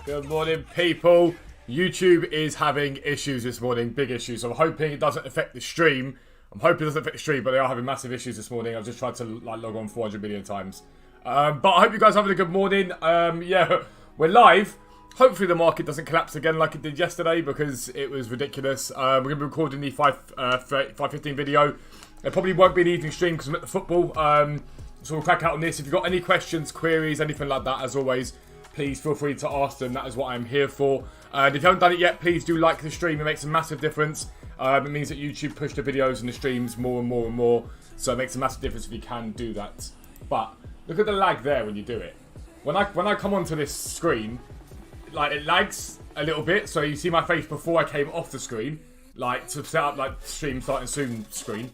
Good morning, people. YouTube is having issues this morning, big issues. So I'm hoping it doesn't affect the stream. But they are having massive issues this morning. I've just tried to log on 400 million times. But I hope you guys are having a good morning. Yeah, we're live. Hopefully the market doesn't collapse again like it did yesterday because it was ridiculous. We're going to be recording the 5:15 video. It probably won't be an evening stream because I'm at the football. So we'll crack out on this. If you've got any questions, queries, anything like that, as always, please feel free to ask them. That is what I'm here for. And if you haven't done it yet, please do like the stream. It makes a massive difference. It means that YouTube push the videos and the streams more and more and more. So it makes a massive difference if you can do that. But look at the lag there when you do it. When I come onto this screen, like it lags a little bit. So you see my face before I came off the screen, like to set up like stream starting soon screen.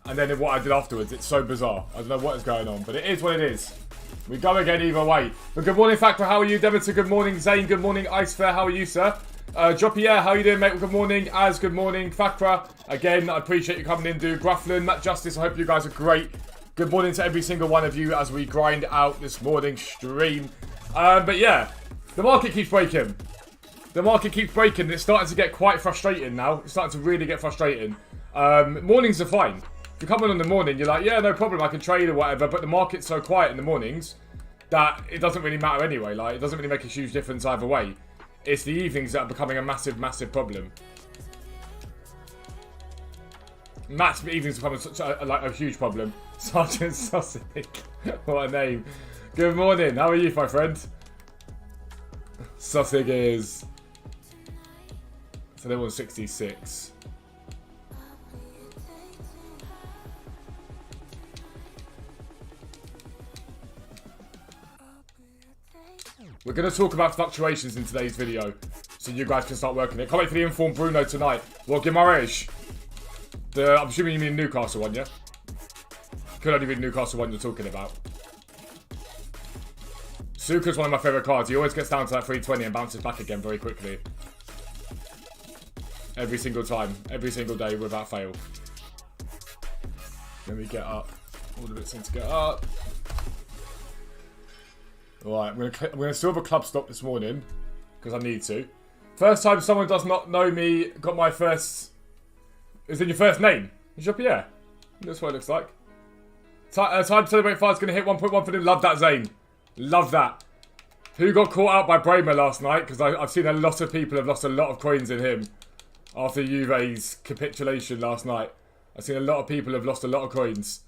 And then what I did afterwards, it's so bizarre. I don't know what is going on, but it is what it is. We go again either way. But good morning, Factor. How are you? Demeter, good morning. Zane, good morning. Ice Fair, how are you, sir? Droppier, how are you doing, mate? Good morning. Az, good morning. Fakra, again, I appreciate you coming in, dude. Grufflin, Matt Justice, I hope you guys are great. Good morning to every single one of you as we grind out this morning stream. But yeah, the market keeps breaking. The market keeps breaking. It's starting to get quite frustrating now. It's starting to really get frustrating. Mornings are fine. If you come in the morning, you're like, yeah, no problem, I can trade or whatever. But the market's so quiet in the mornings that it doesn't really matter anyway. Like, it doesn't really make a huge difference either way. It's the evenings that are becoming a massive, massive problem. Matt's evenings are becoming like a huge problem. Sergeant Sausage. What a name. Good morning. How are you, my friend? Sausage is... So level 66. We're going to talk about fluctuations in today's video, so you guys can start working it. Can't wait for the informed Bruno tonight. Well, Guimaraes. I'm assuming you mean Newcastle one, yeah? Could only be the Newcastle one you're talking about. Suka's one of my favourite cards. He always gets down to that 320 and bounces back again very quickly. Every single time. Every single day without fail. Let me get up. All the bits need to get up. Right, I'm gonna still have a club stop this morning because I need to. First time someone does not know me got my first. Is it your first name? Jean-Pierre. That's what it looks like. Time to celebrate 5 is gonna hit 1.1 for them. Love that, Zane. Love that. Who got caught out by Bremer last night? Because I've seen a lot of people have lost a lot of coins in him after Juve's capitulation last night. I've seen a lot of people have lost a lot of coins.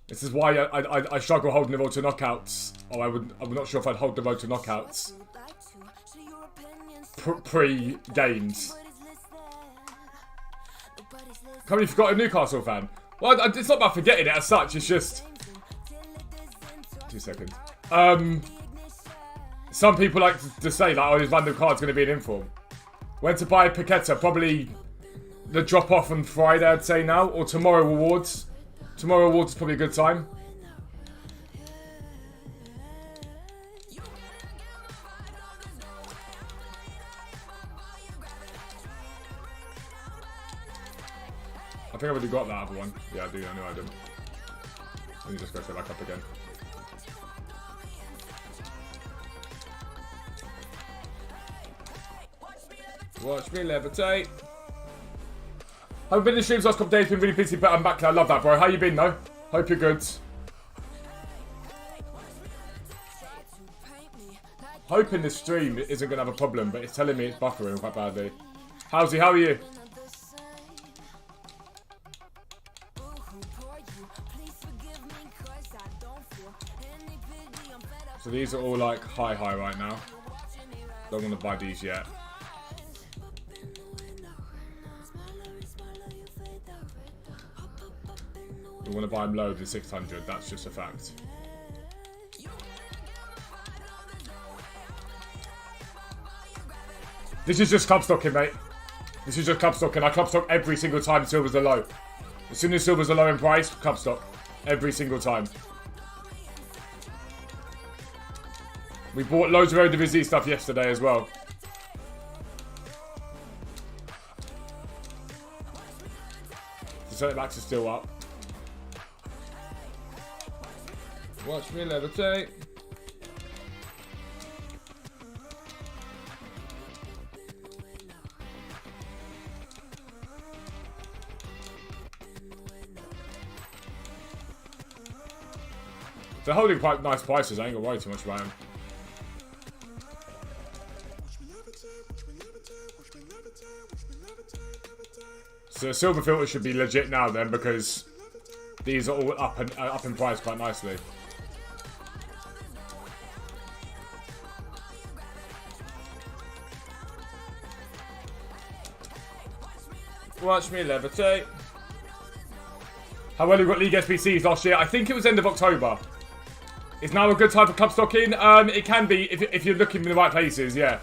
This is why I struggle holding the road to knockouts. Or I'm not sure if I'd hold the road to knockouts pre-games. Can't believe you forgot a Newcastle fan. Well, it's not about forgetting it as such. It's just 2 seconds. Some people like to say like, oh, this random card's going to be an inform. When to buy Paqueta? Probably the drop off on Friday, I'd say now, or tomorrow awards. Tomorrow awards is probably a good time. I think I've already got that other one. Yeah, I do. I know I do. Let me just go straight back up again. Watch me levitate. Haven't been in the streams last couple days, been really busy, but I'm back now. I love that, bro. How you been, though? Hope you're good. Hoping the stream isn't going to have a problem, but it's telling me it's buffering quite badly. Howsy, how are you? So these are all like high right now. Don't want to buy these yet. We want to buy them low than 600, that's just a fact. This is just club stocking, mate. This is just club stocking. I club stock every single time silvers are low. As soon as silvers are low in price, club stock. Every single time. We bought loads of Eredivisie stuff yesterday as well. The centre backs are still up. Watch me levitate. They're holding quite nice prices. I ain't gonna worry too much about them. So the silver filter should be legit now then, because these are all up in price quite nicely. Watch me levitate. How well you got League SBCs last year? I think it was end of October. Is now a good time for club stocking? It can be if you're looking in the right places, yeah.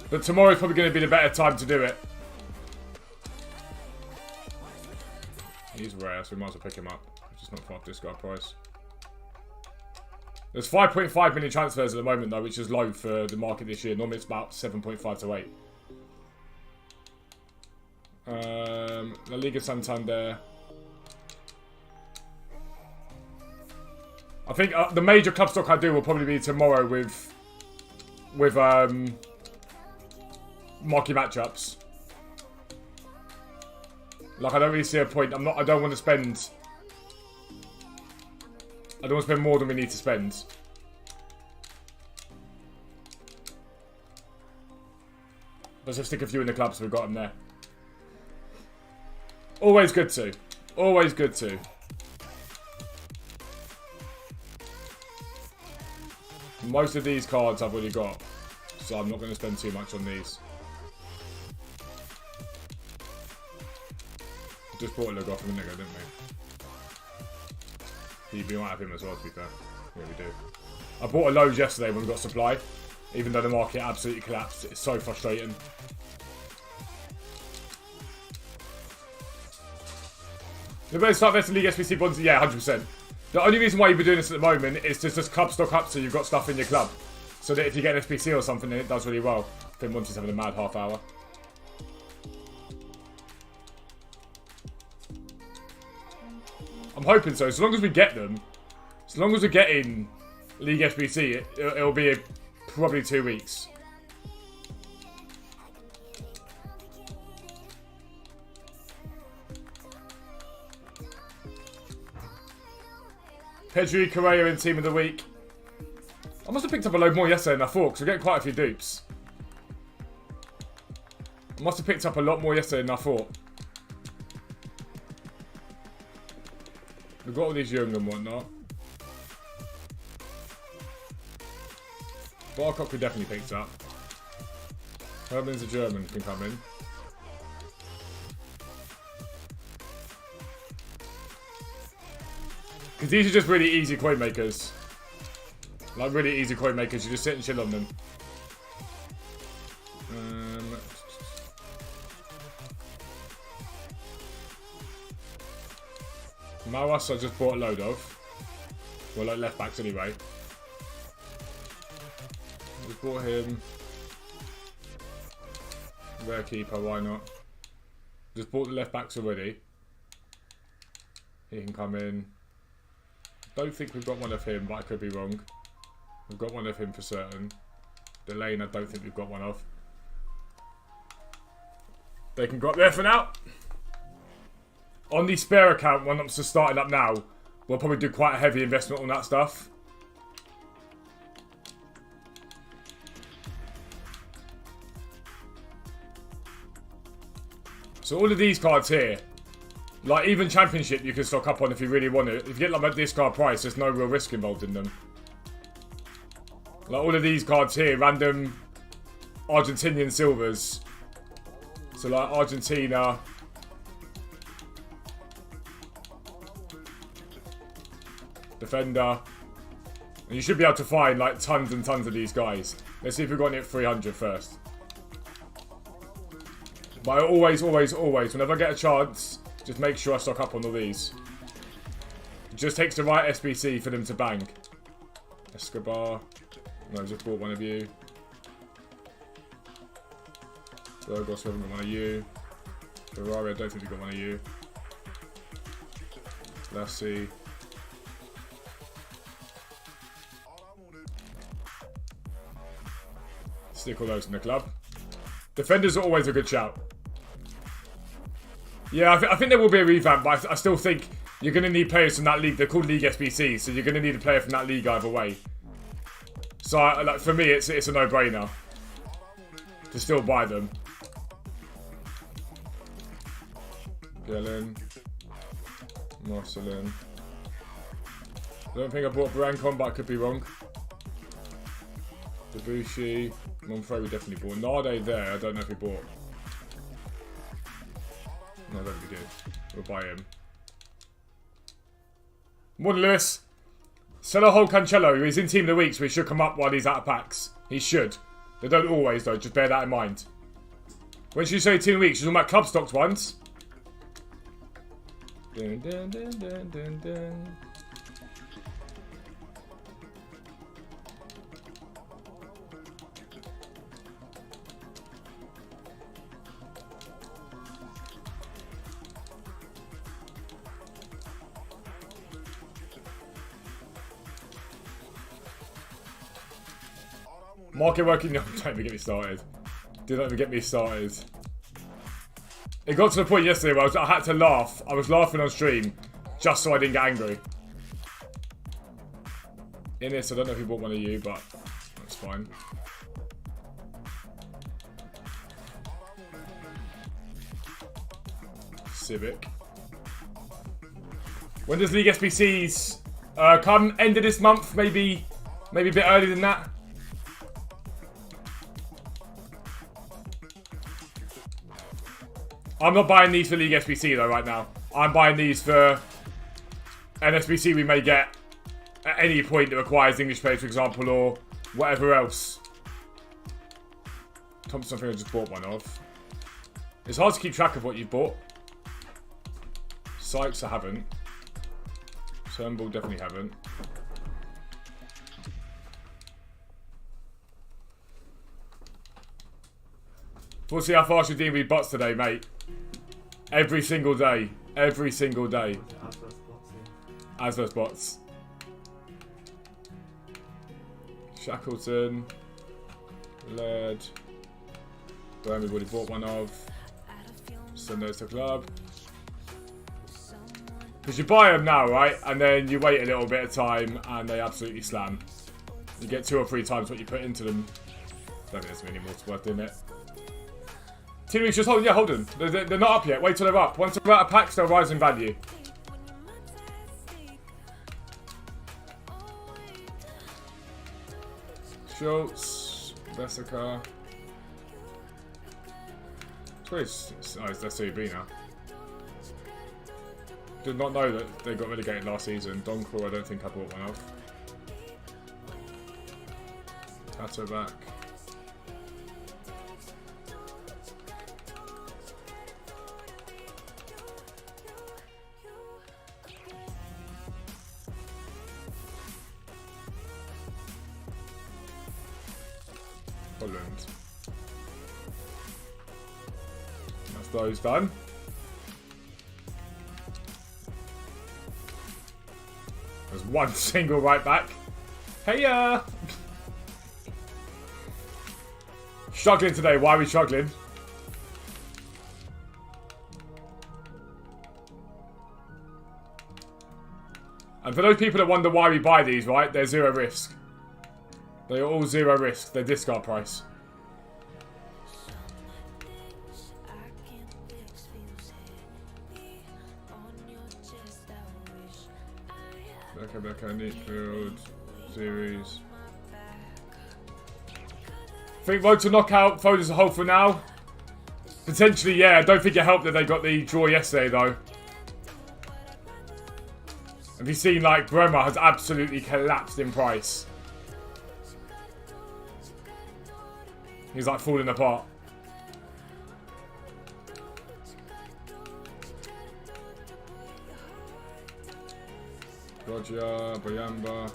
But tomorrow's probably going to be the better time to do it. He's rare, so we might as well pick him up. Just not far off this guy price. There's 5.5 million transfers at the moment though, which is low for the market this year. Normally it's about 7.5 to 8. La Liga Santander. I think the major club stock I do will probably be tomorrow with marquee matchups. Like I don't really see a point. I don't want to spend more than we need to spend. Let's just stick a few in the club so we've got them there. Always good to. Always good to. Most of these cards I've already got, so I'm not going to spend too much on these. Just bought a logo off a minute ago, didn't we? We might have him as well, to be fair. Yeah, we do. I bought a load yesterday when we got supply, even though the market absolutely collapsed. It's so frustrating. You better start investing in League SBC bonds? Yeah, 100%. The only reason why you've been doing this at the moment is to just club stock up so you've got stuff in your club. So that if you get an SBC or something, it does really well. I think Monty's having a mad half hour. I'm hoping so. As long as we get them. As long as we're getting League SBC, it'll be probably 2 weeks. Pedri Correa in Team of the Week. I must have picked up a load more yesterday than I thought, because we're getting quite a few dupes. I must have picked up a lot more yesterday than I thought. We've got all these young and whatnot. Barcock we definitely picked up. Herman's a German, can come in. Because these are just really easy coin makers. Like really easy coin makers, you just sit and chill on them. Mawas I just bought a load of. Well, like left backs anyway. We bought him. Rare keeper, why not? Just bought the left backs already. He can come in. Don't think we've got one of him, but I could be wrong. We've got one of him for certain. Delane, I don't think we've got one of. They can go up there for now. On the spare account, one that's just starting up now, we'll probably do quite a heavy investment on that stuff. So all of these cards here, like even Championship you can stock up on if you really want it. If you get like this card price, there's no real risk involved in them. Like all of these cards here, random Argentinian silvers. So like Argentina. Defender. And you should be able to find like tons and tons of these guys. Let's see if we've got any at 300 first. But I always, whenever I get a chance, just make sure I stock up on all these. It just takes the right SBC for them to bang. Escobar. No, I just bought one of you. Burgos, we haven't got one of you. Ferrari, I don't think we've got one of you. Lassie. Stick all those in the club. Defenders are always a good shout. Yeah, I think there will be a revamp, but I still think you're going to need players from that league. They're called League SBC, so you're going to need a player from that league either way. So, like, for me, it's a no-brainer to still buy them. Gellin. Marcelin. I don't think I bought Brancon, but I could be wrong. Debussy. Monfrey we definitely bought. Nade there, I don't know if we bought. No, I don't think we did. We'll buy him. Morning, Lewis. Sell a whole Cancelo. He's in Team of the Week, so he should come up while he's out of packs. He should. They don't always, though. Just bear that in mind. When she say Team of the Week, she's talking about club stocks ones. Dun, dun, dun, dun, dun, dun. Market working. No, don't even get me started. Do not even get me started. It got to the point yesterday where I had to laugh. I was laughing on stream just so I didn't get angry. In this, I don't know if he bought one of you, but that's fine. Civic. When does League SBCs come? End of this month, maybe a bit earlier than that. I'm not buying these for League SBC though right now. I'm buying these for an SBC we may get at any point that requires English players, for example, or whatever else. Thompson, I think I just bought one of. It's hard to keep track of what you've bought. Sykes, I haven't. Turnbull, definitely haven't. We'll see how fast you're dealing with bots today, mate. Every single day. Every single day. As those bots. Shackleton. Laird. Burn, we've already bought one of. Send those to club. Because you buy them now, right? And then you wait a little bit of time and they absolutely slam. You get 2 or 3 times what you put into them. Don't think there's many more to worth doing it. 2 weeks, just hold. Yeah, hold them. They're not up yet. Wait till they're up. Once they're out of packs, they'll rise in value. Schultz, Vesica. It's their CB now. Did not know that they got relegated last season. Doncor, I don't think I bought one of. Tato back. Holland. That's those done. There's one single right back. Hey, struggling today. Why are we struggling? And for those people that wonder why we buy these, right? They're 0 risk. They are all 0 risk. They're discard price. Becca, Neatfield, series. Think road to knockout, Fold as a whole for now. Potentially, yeah. I don't think it helped that they got the draw yesterday, though. Have you seen, like, Broma has absolutely collapsed in price. He's, like, falling apart. Roger, Boyamba.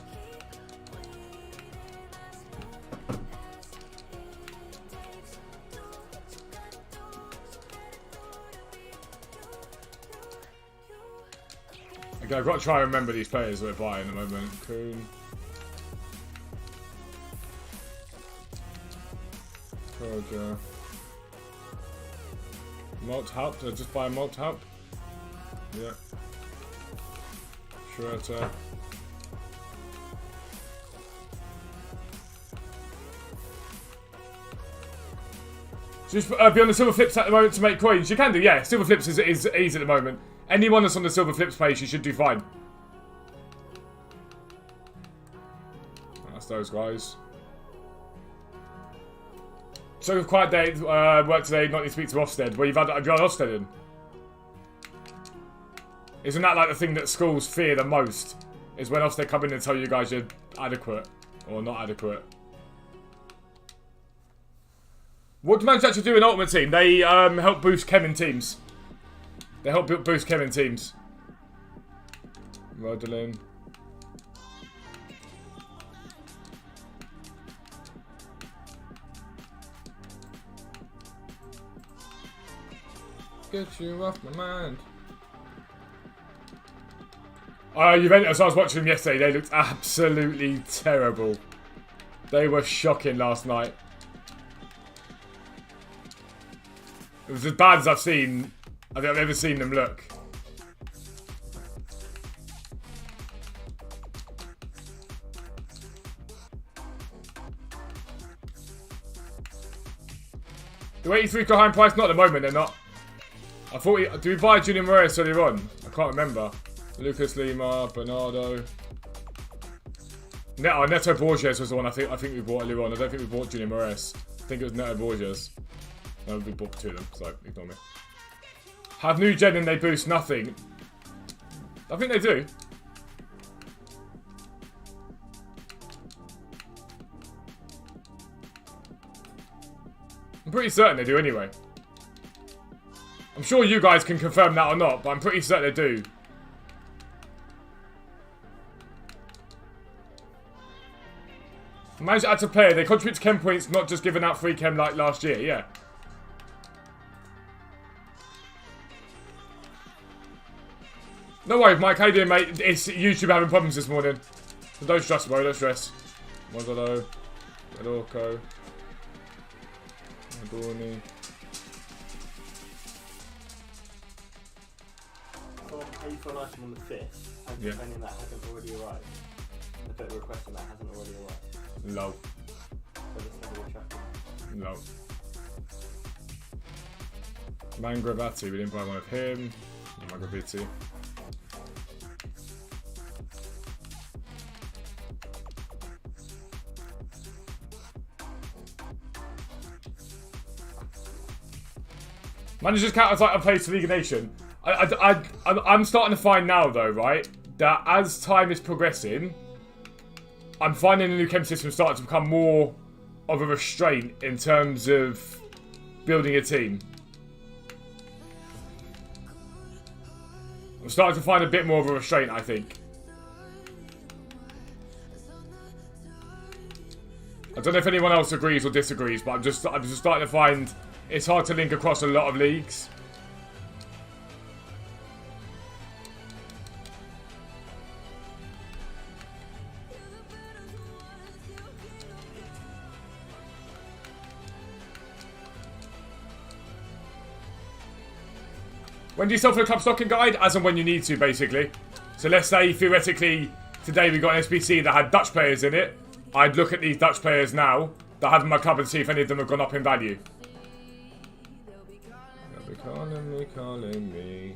Okay, I've got to try and remember these players that we're buying at the moment. Kuhn. Roger. Malt Haupt. Did I just buy a Malt Haupt? Yeah. Schroeter. Just be on the silver flips at the moment to make coins. You can do, yeah. Silver flips is easy at the moment. Anyone that's on the silver flips page, you should do fine. That's those guys. So quiet day, work today, not need to speak to Ofsted. Well, have you had Ofsted in? Isn't that like the thing that schools fear the most? Is when Ofsted come in and tell you guys you're adequate or not adequate. What do managers actually do in Ultimate Team? They help boost chem in teams. They help boost chem in teams. Rodelin. Get you off my mind. Juventus, I was watching them yesterday. They looked absolutely terrible. They were shocking last night. It was as bad as I've ever seen them look. The 83 behind price, not at the moment, they're not. I thought, do we buy Junior Moraes earlier on? I can't remember. Lucas Lima, Bernardo. Neto Borges was the one I think we bought earlier on. I don't think we bought Junior Moraes. I think it was Neto Borges. No, we bought two of them, so ignore me. Have new gen and they boost nothing. I think they do. I'm pretty certain they do anyway. I'm sure you guys can confirm that or not, but I'm pretty certain they do. Managed to add to player. They contribute to chem points, not just giving out free chem like last year. Yeah. No worries, Mike. How you doing, mate? It's YouTube having problems this morning. So don't stress, bro. Don't stress. Mozolo. Melorco. Adorni. How you feel nice on the 5th? And complaining that hasn't already arrived. The bit of requesting that hasn't already arrived. Low. So let's have a look at Low. Mangravati. We didn't buy one of him. Mangravati. Managers count as like a place for League of Nations. I'm starting to find now though, right, that as time is progressing, I'm finding the new chem system starting to become more of a restraint in terms of building a team. I'm starting to find a bit more of a restraint, I think. I don't know if anyone else agrees or disagrees, but I'm just starting to find it's hard to link across a lot of leagues. When do you sell for the club stocking guide? As and when you need to, basically. So let's say, theoretically, today we got an SBC that had Dutch players in it. I'd look at these Dutch players now that I have in my club and see if any of them have gone up in value. They'll be calling me.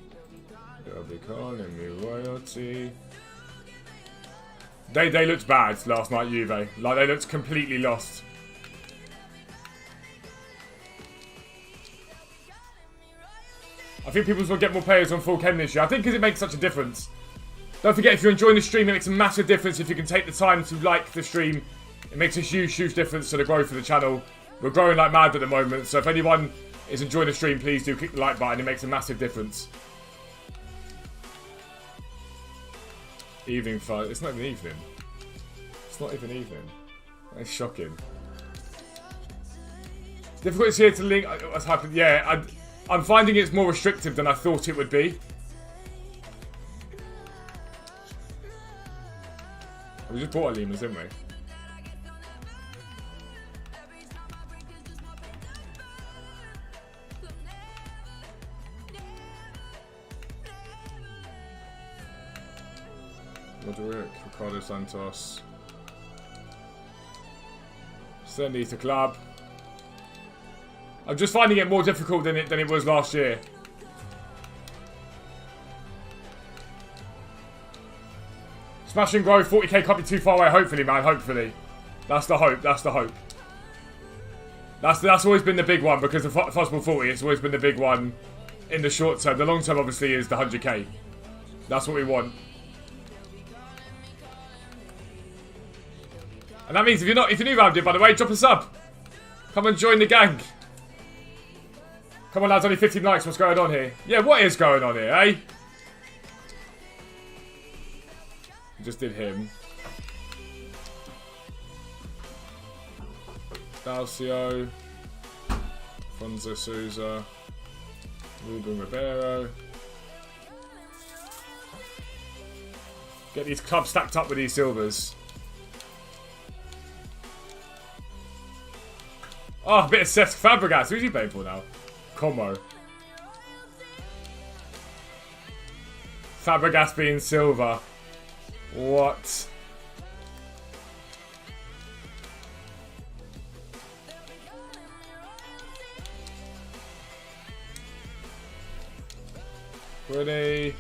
They'll be calling me royalty. They looked bad last night, Juve. Like, they looked completely lost. I think people will get more players on full chem this year. I think because it makes such a difference. Don't forget, if you're enjoying the stream, it makes a massive difference if you can take the time to like the stream. It makes a huge, huge difference to the growth of the channel. We're growing like mad at the moment, so if anyone is enjoying the stream, please do click the like button. It makes a massive difference. Evening fun. It's not even evening. It's not even evening. That's shocking. Difficulties here to link. What's happened? Yeah, I'm finding it's more restrictive than I thought it would be. We just bought a lemurs, didn't we? Roderick, Ricardo Santos. Send these to club. I'm just finding it more difficult than it was last year. Smash and grow, 40k can't be too far away, hopefully, man, hopefully. That's the hope, that's the hope. That's always been the big one, because the FUZZBALL40, it's always been the big one in the short term. The long term, obviously, is the 100k. That's what we want. And that means if you're new around here, by the way, drop a sub. Come and join the gang. Come on, lads, only 15 likes. What's going on here? Yeah, what is going on here, eh? Just did him. Dalcio. Fonzo Souza. Ruben Ribeiro. Get these clubs stacked up with these silvers. Oh, a bit of Cesc Fabregas. Who's he playing for now? Como. Fabregas being silver. What? Ready?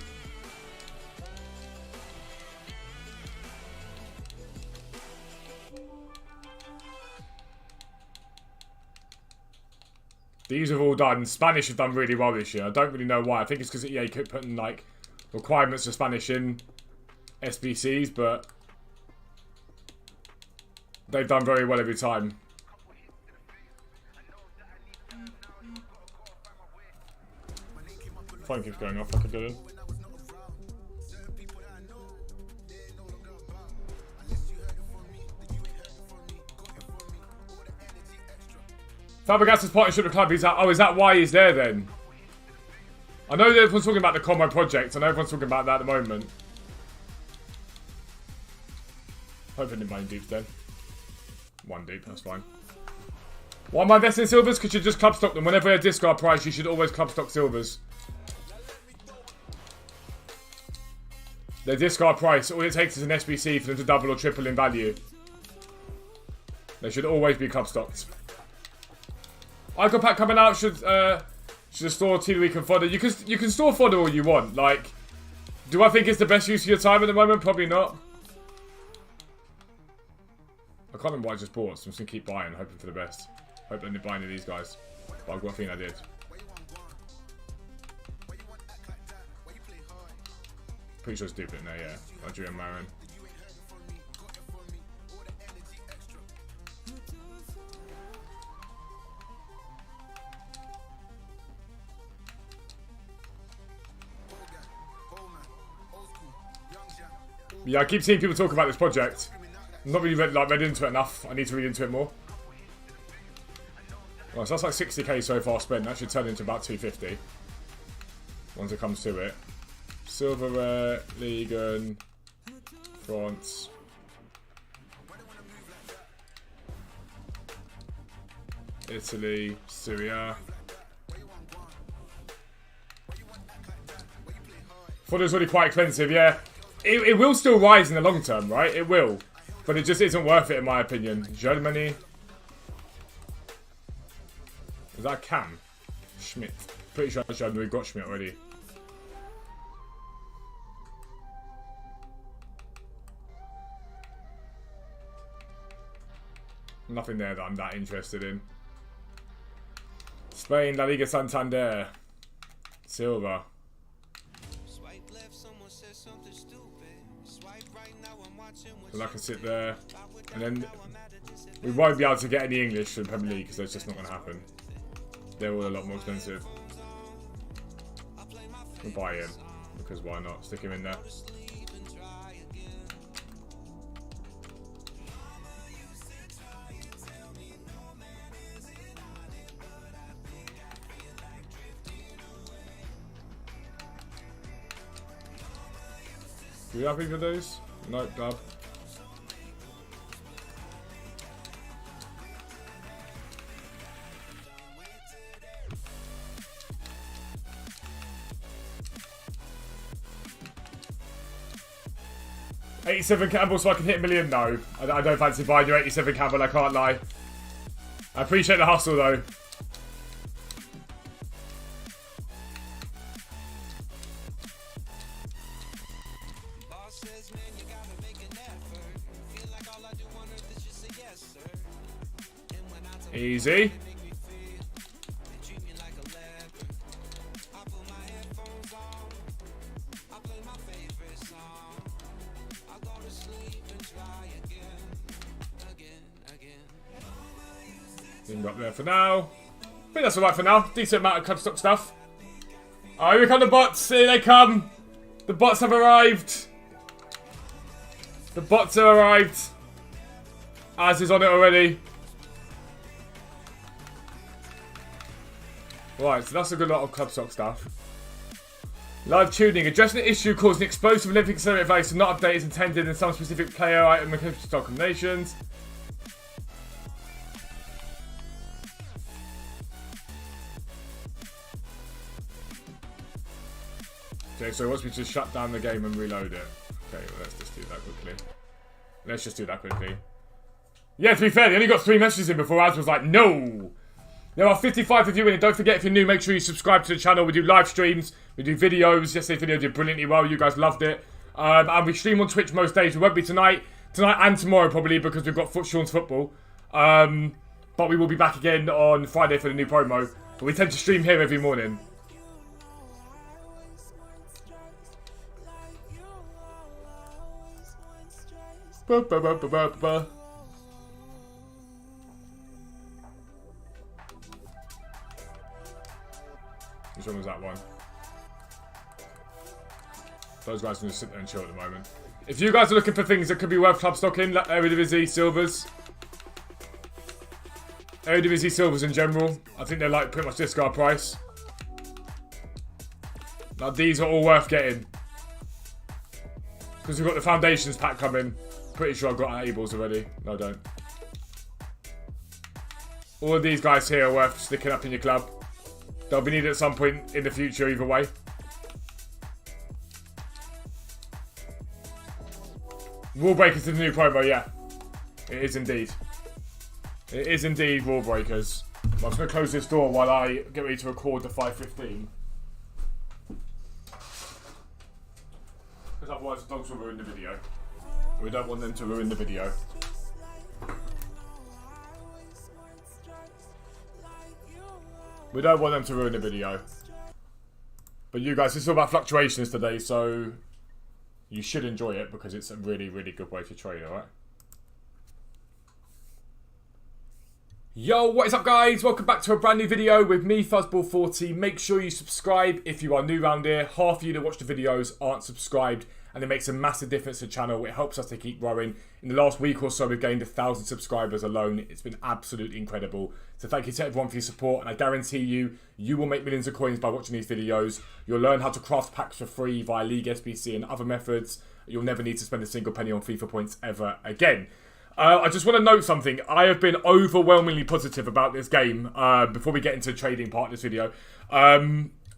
These have all done. Spanish have done really well this year. I don't really know why. I think it's because EA kept putting like requirements for Spanish in SBCs, but they've done very well every time. Phone keeps going off like a villain. Fabregas' partnership with the club, he's out. Oh, is that why he's there then? I know that everyone's talking about the Combo project. I know everyone's talking about that at the moment. Hoping the main deep's dead. One deep, that's fine. Why am I investing in silvers? Because you just club stock them. Whenever a discard price, you should always club stock silvers. Their discard price, all it takes is an SBC for them to double or triple in value. They should always be club stocked. Icon pack coming out should store team we can fodder. You can store fodder all you want. Like, do I think it's the best use of your time at the moment? Probably not. I can't remember what I just bought, so I'm just gonna keep buying, hoping for the best. Hope I didn't buy any of these guys. But I've got a feeling I did. Pretty sure it's duplicate now, yeah. Nigerian Marin. Yeah, I keep seeing people talk about this project. I'm not really read into it enough. I need to read into it more. Well, so that's like 60k so far spent. That should turn into about 250 once it comes to it. Silver Rare, Ligue 1, France. Italy, Syria. Fodder's really quite expensive, yeah. It will still rise in the long term, right? It will. But it just isn't worth it in my opinion. Germany. Is that Cam? Schmidt. Pretty sure we've got Schmidt already. Nothing there that I'm that interested in. Spain, La Liga Santander. Silva. So I can sit there, and then we won't be able to get any English in the Premier League because that's just not going to happen. They're all a lot more expensive. We'll buy him, because why not? Stick him in there. Do you happy for those? Nope, dub. $87 Campbell so I can hit a million? No. I don't fancy buying you 87 Campbell, I can't lie. I appreciate the hustle though. Easy. Thing up there for now. I think that's alright for now. Decent amount of club stock stuff. Oh, here come the bots. Here they come. The bots have arrived. The bots have arrived. Az is on it already. Right, so that's a good lot of club stock stuff. Live tuning. Addressing the issue causing explosive Olympic accelerator values to not update is intended in some specific player item and stock combinations. Okay, so it wants me to shut down the game and reload it. Okay, well, let's just do that quickly. Let's just do that quickly. Yeah, to be fair, they only got 3 messages in before Az was like, no! There are 55 of you in it. Don't forget, if you're new, make sure you subscribe to the channel. We do live streams. We do videos. Yesterday's video did brilliantly well. You guys loved it. And we stream on Twitch most days. We won't be tonight and tomorrow probably because we've got Sean's football. But we will be back again on Friday for the new promo. But we tend to stream here every morning. Ba, ba, ba, ba, ba, ba. Which one was that one? Those guys can just sit there and chill at the moment. If you guys are looking for things that could be worth club stocking, like Eredivisie Silvers. Eredivisie Silvers in general. I think they're like pretty much discard price. Now these are all worth getting. Because we've got the Foundations pack coming. Pretty sure I've got Ables already. No, I don't. All of these guys here are worth sticking up in your club. They'll be needed at some point in the future either way. Wall Breakers to the new promo, yeah. It is indeed. It is indeed Wall Breakers. I'm just going to close this door while I get ready to record the 5:15. Because otherwise the dogs will ruin the video. We don't want them to ruin the video. We don't want them to ruin the video. But you guys, it's all about fluctuations today, so you should enjoy it because it's a really, really good way to trade, alright? Yo, what is up guys? Welcome back to a brand new video with me, FUZZBALL40. Make sure you subscribe if you are new around here. Half of you that watch the videos aren't subscribed, and it makes a massive difference to the channel. It helps us to keep growing. In the last week or so, we've gained 1,000 subscribers alone. It's been absolutely incredible. So thank you to everyone for your support, and I guarantee you, you will make millions of coins by watching these videos. You'll learn how to craft packs for free via League SBC and other methods. You'll never need to spend a single penny on FIFA points ever again. I just want to note something. I have been overwhelmingly positive about this game before we get into the trading part of this video.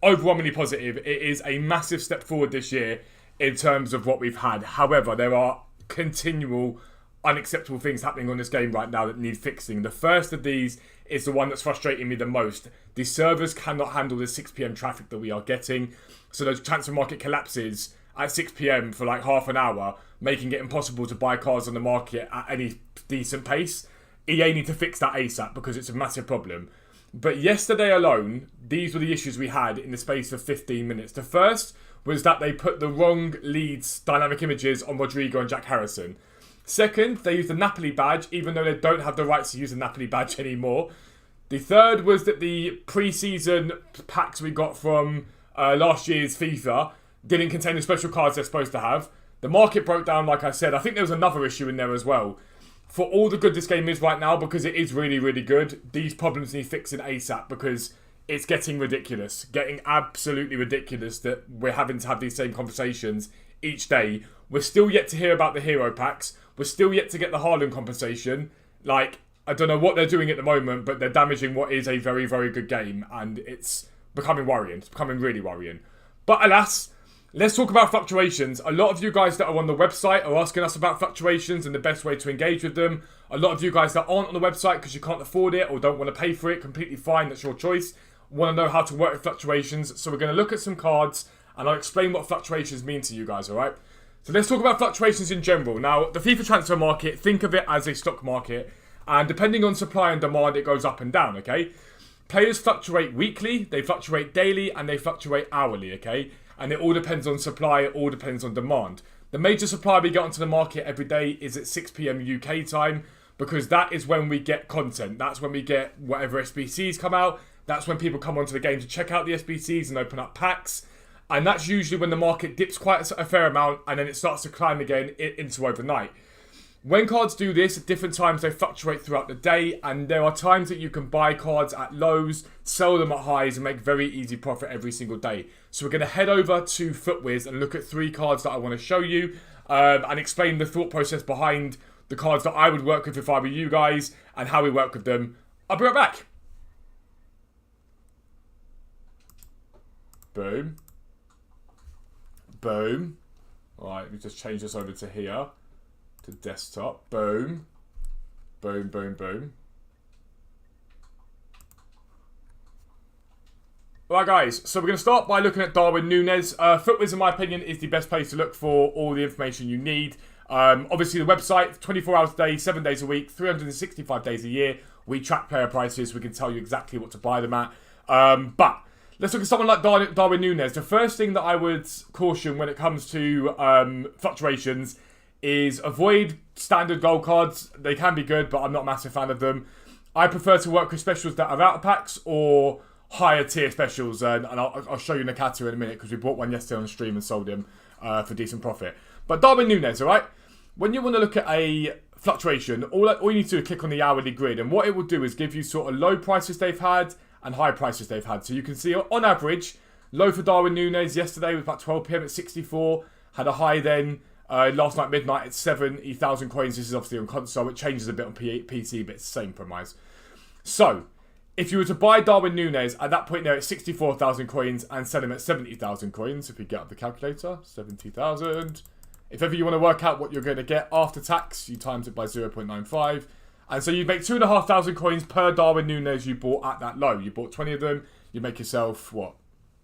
Overwhelmingly positive. It is a massive step forward this year in terms of what we've had. However, there are continual unacceptable things happening on this game right now that need fixing. The first of these is the one that's frustrating me the most. The servers cannot handle the 6 PM traffic that we are getting. So those transfer market collapses at 6 PM for like half an hour, making it impossible to buy cars on the market at any decent pace. EA need to fix that ASAP because it's a massive problem. But yesterday alone, these were the issues we had in the space of 15 minutes. The first was that they put the wrong Leeds dynamic images on Rodrigo and Jack Harrison. Second, they used the Napoli badge, even though they don't have the rights to use the Napoli badge anymore. The third was that the pre-season packs we got from last year's FIFA didn't contain the special cards they're supposed to have. The market broke down, like I said. I think there was another issue in there as well. For all the good this game is right now, because it is really, really good, these problems need fixing ASAP, because it's getting ridiculous. Getting absolutely ridiculous that we're having to have these same conversations each day. We're still yet to hear about the hero packs. We're still yet to get the Haaland compensation. Like, I don't know what they're doing at the moment, but they're damaging what is a very, very good game. And it's becoming worrying. It's becoming really worrying. But alas, let's talk about fluctuations. A lot of you guys that are on the website are asking us about fluctuations and the best way to engage with them. A lot of you guys that aren't on the website because you can't afford it or don't want to pay for it, completely fine, that's your choice, want to know how to work with fluctuations. So we're going to look at some cards and I'll explain what fluctuations mean to you guys, alright? So let's talk about fluctuations in general. Now, the FIFA transfer market, think of it as a stock market. And depending on supply and demand, it goes up and down, okay? Players fluctuate weekly, they fluctuate daily, and they fluctuate hourly, okay? And it all depends on supply, it all depends on demand. The major supply we get onto the market every day is at 6 PM UK time, because that is when we get content. That's when we get whatever SBCs come out. That's when people come onto the game to check out the SBCs and open up packs. And that's usually when the market dips quite a fair amount and then it starts to climb again into overnight. When cards do this, at different times they fluctuate throughout the day, and there are times that you can buy cards at lows, sell them at highs, and make very easy profit every single day. So we're going to head over to FUTWIZ and look at 3 cards that I want to show you and explain the thought process behind the cards that I would work with if I were you guys and how we work with them. I'll be right back. Boom. Boom. Alright, let me just change this over to here. To desktop. Boom. Boom, boom, boom. Alright guys, so we're going to start by looking at Darwin Núñez. FUTWIZ, in my opinion, is the best place to look for all the information you need. Obviously the website, 24 hours a day, 7 days a week, 365 days a year. We track player prices, we can tell you exactly what to buy them at. But let's look at someone like Darwin Núñez. The first thing that I would caution when it comes to fluctuations is avoid standard gold cards. They can be good, but I'm not a massive fan of them. I prefer to work with specials that are out of packs or higher tier specials, and I'll show you Nakata in a minute because we bought one yesterday on the stream and sold him for decent profit. But Darwin Núñez, alright? When you want to look at a fluctuation, all you need to do is click on the hourly grid, and what it will do is give you sort of low prices they've had and high prices they've had. So you can see on average, low for Darwin Núñez yesterday was about 12 PM at 64, had a high then last night midnight at 70,000 coins. This is obviously on console. It changes a bit on PC, but it's the same premise. So, if you were to buy Darwin Núñez at that point there at 64,000 coins and sell him at 70,000 coins, if you get up the calculator, 70,000. If ever you want to work out what you're going to get after tax, you times it by 0.95. And so you make 2,500 coins per Darwin Núñez you bought at that low. You bought 20 of them, you make yourself, what?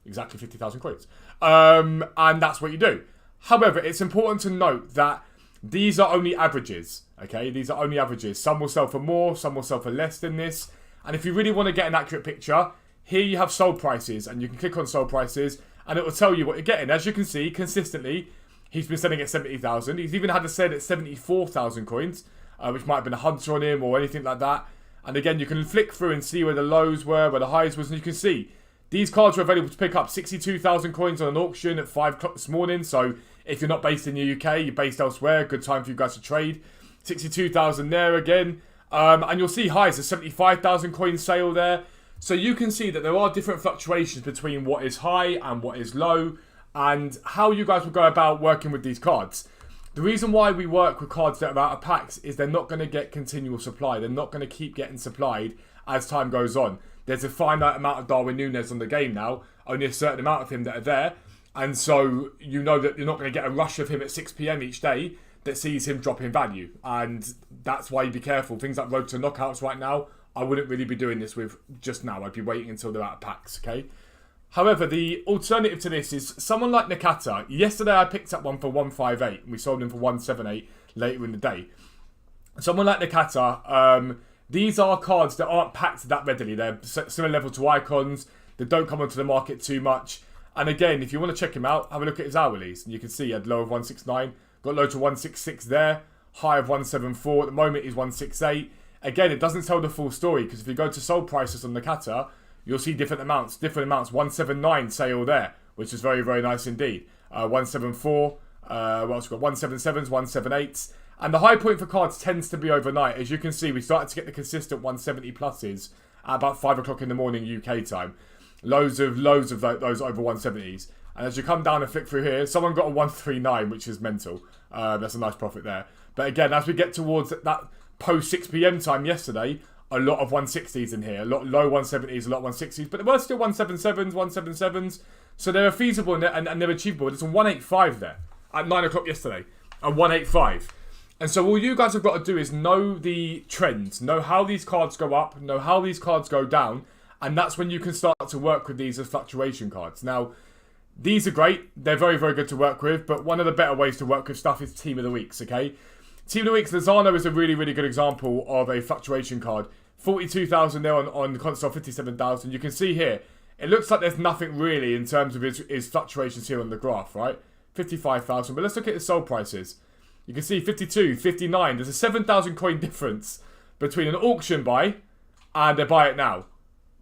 Exactly 50,000 coins. And that's what you do. However, it's important to note that these are only averages, okay? These are only averages. Some will sell for more, some will sell for less than this. And if you really want to get an accurate picture, here you have sold prices, and you can click on sold prices, and it will tell you what you're getting. As you can see, consistently, he's been selling at 70,000. He's even had a sale at 74,000 coins, which might have been a hunter on him or anything like that. And again, you can flick through and see where the lows were, where the highs was, and you can see these cards are available to pick up 62,000 coins on an auction at 5 o'clock this morning. So if you're not based in the UK, you're based elsewhere, good time for you guys to trade. 62,000 there again. And you'll see highs of 75,000 coin sale there. So you can see that there are different fluctuations between what is high and what is low, and how you guys will go about working with these cards. The reason why we work with cards that are out of packs is they're not going to get continual supply. They're not going to keep getting supplied as time goes on. There's a finite amount of Darwin Núñez on the game now, only a certain amount of him that are there. And so you know that you're not going to get a rush of him at 6 PM each day that sees him drop in value. And that's why you be careful. Things like Road to Knockouts right now, I wouldn't really be doing this with just now. I'd be waiting until they're out of packs, okay? However, the alternative to this is someone like Nakata. Yesterday I picked up one for 158 and we sold him for 178 later in the day. Someone like Nakata, These are cards that aren't packed that readily. They're similar level to icons. They don't come onto the market too much. And again, if you want to check him out, have a look at his hourlies. And you can see he had low of 169, got low to 166 there, high of 174. At the moment, he's 168. Again, it doesn't tell the full story, because if you go to sold prices on the Kata, you'll see different amounts. 179 sale there, which is very, very nice indeed. 174, what else we got? 177s, 178s. And the high point for cards tends to be overnight. As you can see, we started to get the consistent 170 pluses at about 5 o'clock in the morning UK time. Loads of those over 170s. And as you come down and flick through here, someone got a 139, which is mental. That's a nice profit there. But again, as we get towards that post 6 PM time yesterday, a lot of 160s in here. A lot low 170s, a lot 160s. But there were still 177s, 177s. So they're feasible and they're achievable. There's a 185 there at 9 o'clock yesterday. A 185. And so all you guys have got to do is know the trends. Know how these cards go up. Know how these cards go down. And that's when you can start to work with these as fluctuation cards. Now, these are great. They're very, very good to work with. But one of the better ways to work with stuff is Team of the Weeks, okay? Team of the Weeks, Lozano is a really, really good example of a fluctuation card. 42,000 there on the console, 57,000. You can see here, it looks like there's nothing really in terms of his fluctuations here on the graph, right? 55,000. But let's look at his sold prices. You can see 52, 59. There's a 7,000 coin difference between an auction buy and a buy it now.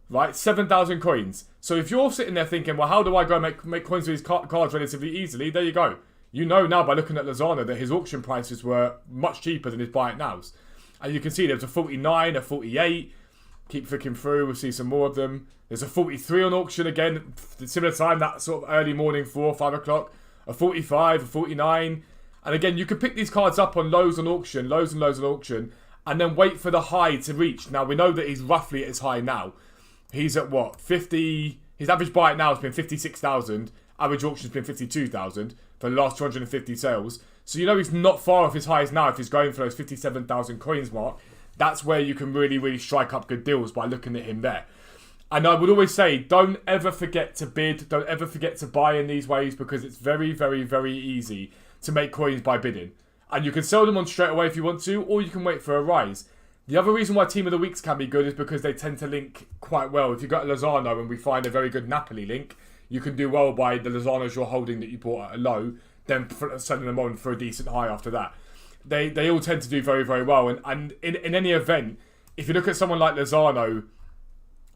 Right? 7,000 coins. So if you're sitting there thinking, well, how do I go make coins with these cards relatively easily? There you go. You know now by looking at Lozano that his auction prices were much cheaper than his buy it nows. And you can see there's a 49, a 48. Keep flicking through. We'll see some more of them. There's a 43 on auction again. Similar time, that sort of early morning, 4 or 5 o'clock. A 45, a 49. And again, you can pick these cards up on lows on auction, lows and lows on auction, and then wait for the high to reach. Now, we know that he's roughly at his high now. He's at what? 50... His average buy it now has been 56,000. Average auction has been 52,000 for the last 250 sales. So you know he's not far off his highs now if he's going for those 57,000 coins mark. That's where you can really, really strike up good deals by looking at him there. And I would always say, don't ever forget to bid. Don't ever forget to buy in these ways, because it's very, very, very easy to make coins by bidding. And you can sell them on straight away if you want to, or you can wait for a rise. The other reason why Team of the Weeks can be good is because they tend to link quite well. If you've got a Lozano and we find a very good Napoli link, you can do well by the Lozanos you're holding that you bought at a low, then selling them on for a decent high after that. They all tend to do very, very well. And in any event, if you look at someone like Lozano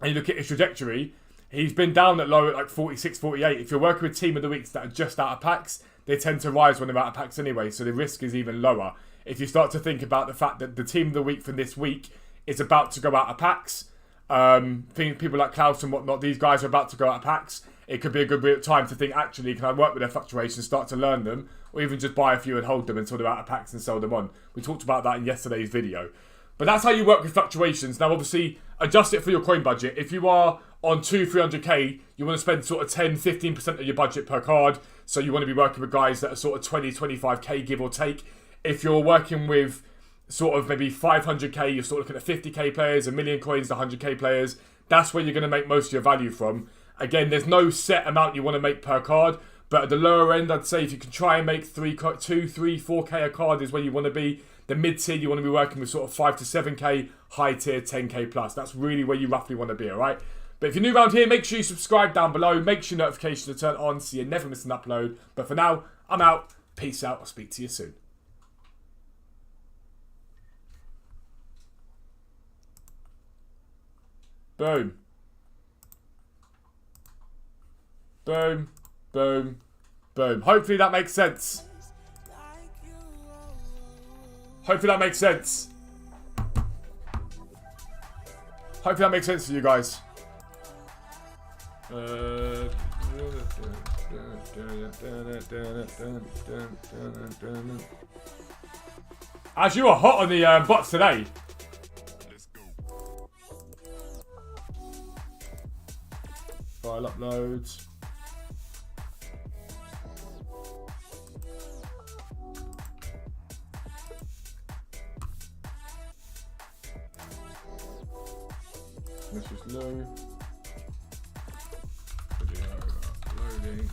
and you look at his trajectory, he's been down at low at like 46, 48. If you're working with Team of the Weeks that are just out of packs, they tend to rise when they're out of packs anyway, so the risk is even lower. If you start to think about the fact that the Team of the Week from this week is about to go out of packs, people like Klaus and whatnot, these guys are about to go out of packs, it could be a good time to think, actually, can I work with their fluctuations, start to learn them, or even just buy a few and hold them until they're out of packs and sell them on. We talked about that in yesterday's video. But that's how you work with fluctuations. Now, obviously, adjust it for your coin budget. If you are on 200-300k, you want to spend sort of 10-15% of your budget per card. So you want to be working with guys that are sort of 20-25k, give or take. If you're working with sort of maybe 500k, you're sort of looking at 50k players, 1 million coins to 100k players. That's where you're going to make most of your value from. Again, there's no set amount you want to make per card. But at the lower end, I'd say if you can try and make 2, 3, 4k a card is where you want to be. The mid-tier, you want to be working with sort of 5 to 7k, high-tier, 10k plus. That's really where you roughly want to be, alright? But if you're new around here, make sure you subscribe down below. Make sure your notifications are turned on so you never miss an upload. But for now, I'm out. Peace out. I'll speak to you soon. Boom. Boom. Boom. Boom. Hopefully that makes sense. Hopefully that makes sense. Hopefully that makes sense for you guys. As you are hot on the bots today. File uploads. This is low. Video uploading.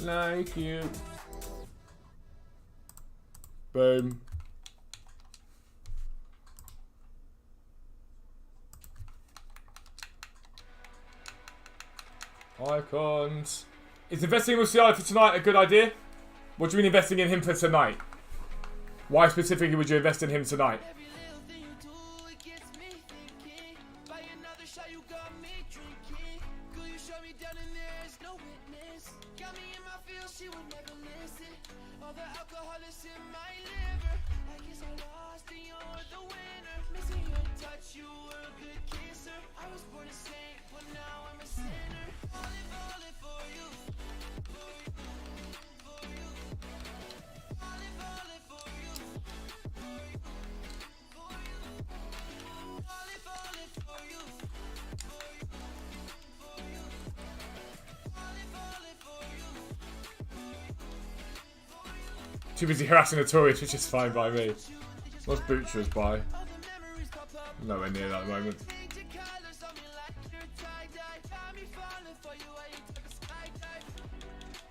like you. Boom. Icons. Is investing in Musiala for tonight a good idea? What do you mean investing in him for tonight? Why specifically would you invest in him tonight? Too busy harassing the tourists, which is fine by me. What's Butcher's by? Nowhere near that at the moment.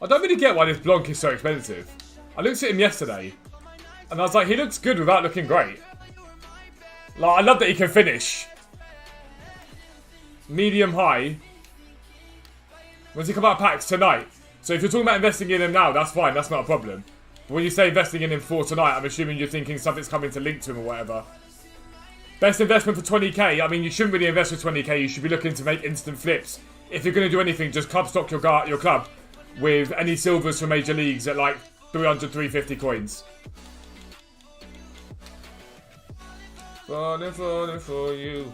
I don't really get why this Blanc is so expensive. I looked at him yesterday, and I was like, he looks good without looking great. Like, I love that he can finish. Medium high. When's he come out of packs? Tonight. So if you're talking about investing in him now, that's fine, that's not a problem. But when you say investing in him for tonight, I'm assuming you're thinking something's coming to link to him or whatever. Best investment for 20k. I mean, you shouldn't really invest for 20k. You should be looking to make instant flips. If you're going to do anything, just club stock your club with any silvers from major leagues at like 300, 350 coins. Falling for you.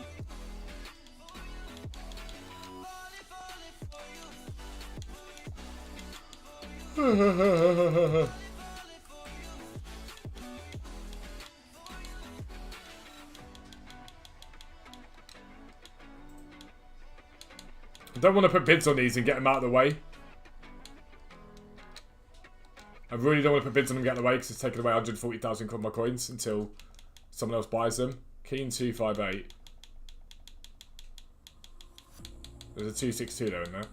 I don't want to put bids on these and get them out of the way. I really don't want to put bids on them and get them out of the way because it's taking away 140,000 from my coins until someone else buys them. Keen 258. There's a 262 there in there. I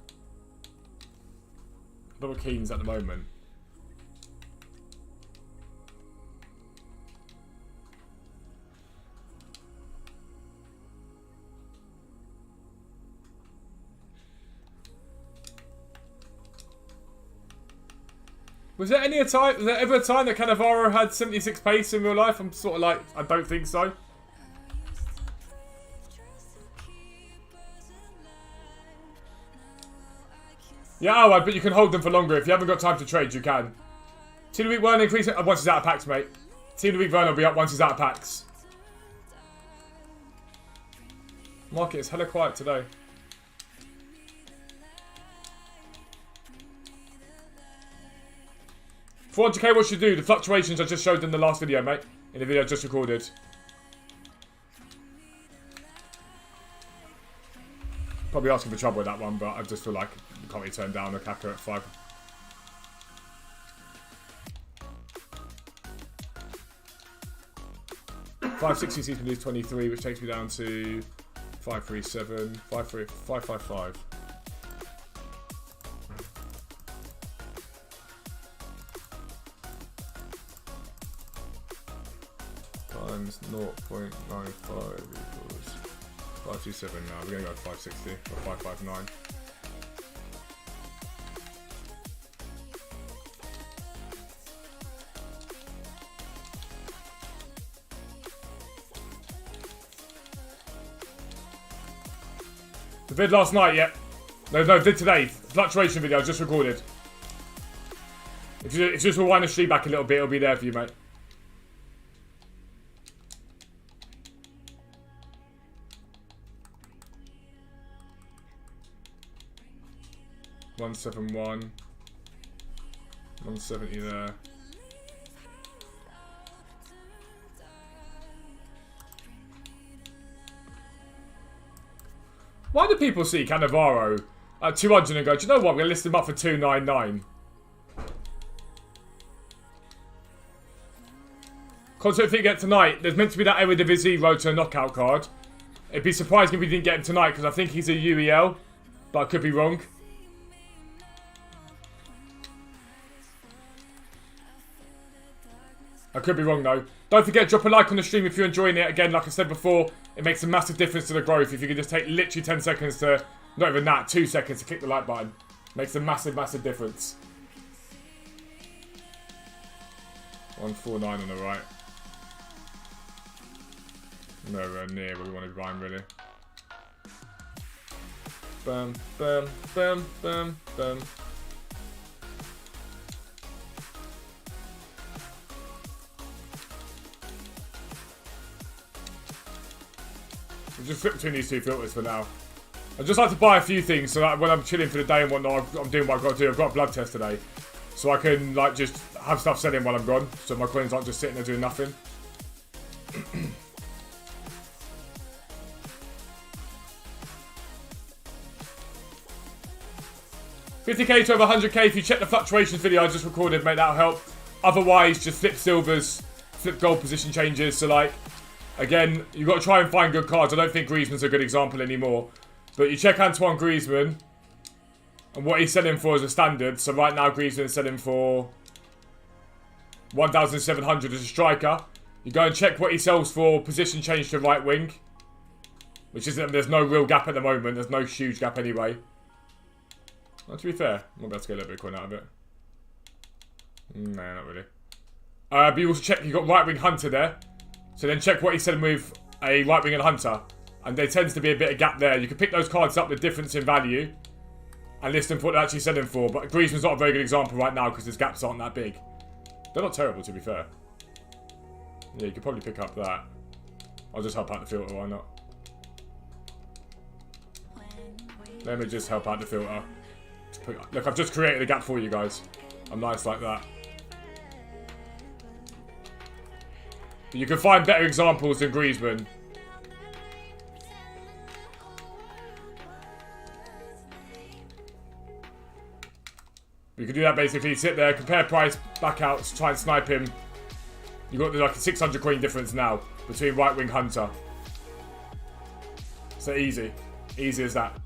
don't know what Keen's at the moment. Was there ever a time that Cannavaro had 76 pace in real life? I'm sort of like, I don't think so. Yeah, alright, but you can hold them for longer. If you haven't got time to trade, you can. Team of the week won't increase it once he's out of packs, mate. Team of the week Vern will be up once he's out of packs. Market is hella quiet today. For 400k, what should you do? The fluctuations I just showed in the last video, mate. In the video I just recorded. Probably asking for trouble with that one, but I just feel like you can't really turn down a Kaka at 5. $560 seems to lose 23, which takes me down to 537, 555. Times 0.95 equals 527 now. We're going to go 560 or 559. The vid last night, yeah. No, did today. Fluctuation video I just recorded. If you just rewind the stream back a little bit, it'll be there for you, mate. $171, 170 there. Why do people see Cannavaro at 200 and go, do you know what, we're going to list him up for 299? Concert if you get tonight, there's meant to be that Eredivisie road to a knockout card. It'd be surprising if we didn't get him tonight because I think he's a UEL, but I could be wrong. I could be wrong though. Don't forget, drop a like on the stream if you're enjoying it. Again, like I said before, it makes a massive difference to the growth. If you could just take literally 10 seconds to, not even that, 2 seconds to click the like button. Makes a massive, massive difference. 149 on the right. Nowhere near where we want to be buying, really. Boom, boom, boom, boom, boom. We'll just flip between these two filters for now. I'd just like to buy a few things so that when I'm chilling for the day and whatnot, I'm doing what I've got to do. I've got a blood test today. So I can, like, just have stuff selling while I'm gone. So my coins aren't just sitting there doing nothing. 50k to over 100k. If you check the fluctuations video I just recorded, mate, that'll help. Otherwise, just flip silvers, flip gold position changes. So, like, again, you've got to try and find good cards. I don't think Griezmann's a good example anymore. But you check Antoine Griezmann and what he's selling for as a standard. So right now, Griezmann's selling for 1,700 as a striker. You go and check what he sells for position change to right wing. Which isn't, there's no real gap at the moment. There's no huge gap anyway. Well, to be fair, I might be able to get a little bit of coin out of it. Nah, not really. But you also check, you've got right wing Hunter there. So then check what he's selling with a right wing and Hunter. And there tends to be a bit of gap there. You can pick those cards up, the difference in value, and list them for what they're actually selling for. But Griezmann's not a very good example right now because his gaps aren't that big. They're not terrible, to be fair. Yeah, you could probably pick up that. I'll just help out the filter, why not? Let me just help out the filter. Look, I've just created a gap for you guys. I'm nice like that. But you can find better examples than Griezmann. You can do that basically. Sit there, compare price, back out, try and snipe him. You've got like a 600 coin difference now between right wing Hunter. So easy. Easy as that.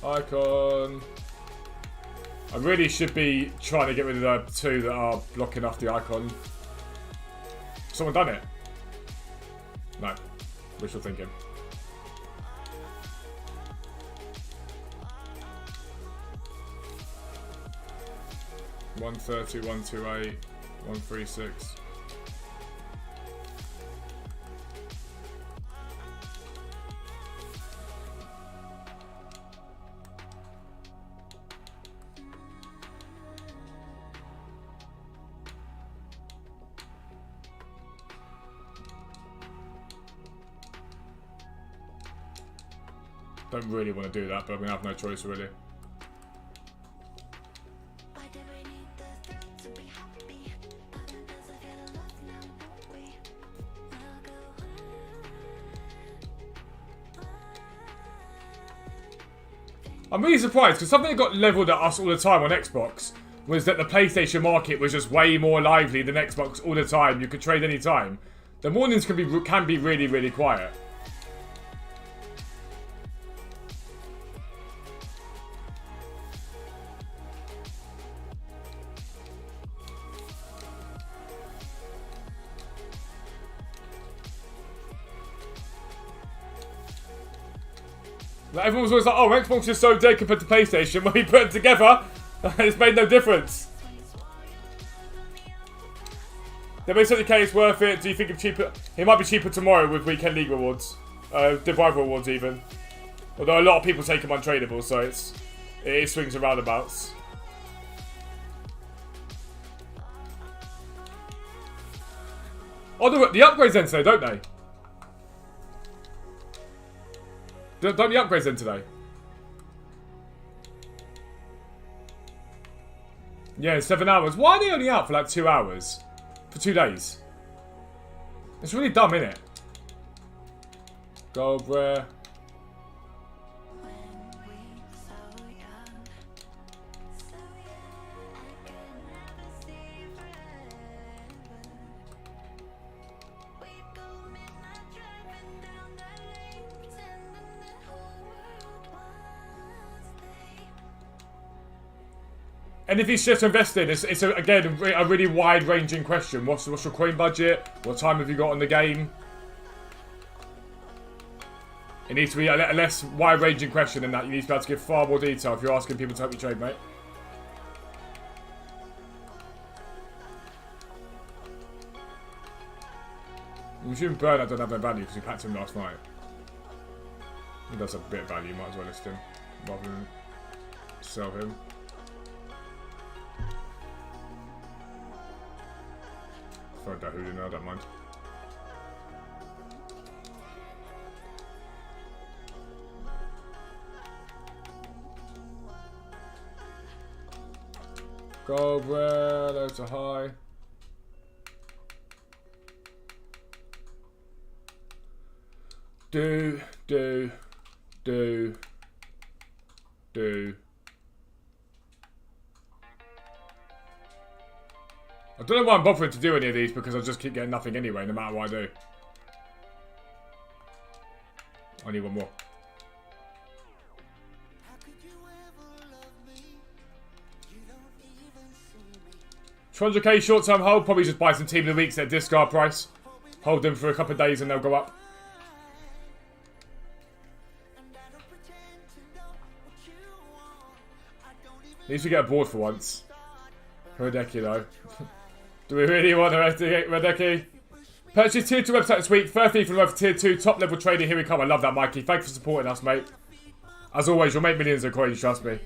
Icon. I really should be trying to get rid of the two that are blocking off the icon. Someone done it? No. Wishful thinking. $130, $128, $136. Don't really want to do that, but I'm going to have no choice really. I'm really surprised because something that got leveled at us all the time on Xbox was that the PlayStation market was just way more lively than Xbox all the time. You could trade any time. The mornings can be really, really quiet. Like everyone was always like, oh, Xbox is so dead compared to PlayStation. When we put them together, it's made no difference. The base 70k is worth it. Do you think it's cheaper? It might be cheaper tomorrow with Weekend League rewards. Div Rival rewards even. Although a lot of people take them untradeable, so it swings and roundabouts. Oh, the upgrades end today, don't they? Don't the upgrades end today? Yeah, 7 hours. Why are they only out for like 2 hours? For 2 days? It's really dumb, isn't it? Gold rare. Anything just to invest in. It's again a really wide-ranging question. What's your coin budget? What time have you got on the game? It needs to be a less wide-ranging question than that. You need to be able to give far more detail if you're asking people to help you trade, mate. I'm assuming Bernard don't have no value because we packed him last night. He does have a bit of value. Might as well list him rather than sell him. Throw Dahoud in there, I don't mind. Gold rare, low to high. Do. I don't know why I'm bothering to do any of these because I just keep getting nothing anyway, no matter what I do. I need one more. $200k short-term hold, probably just buy some Team of the Weeks at discard price. Hold them for a couple of days and they'll go up. At least we get a board for once. Hideki though. Do we really want Hideki? Purchase tier 2 website this week. First fee for the tier 2 top level trader. Here we come. I love that, Mikey. Thanks for supporting us, mate. As always, you'll make millions of coins, trust me.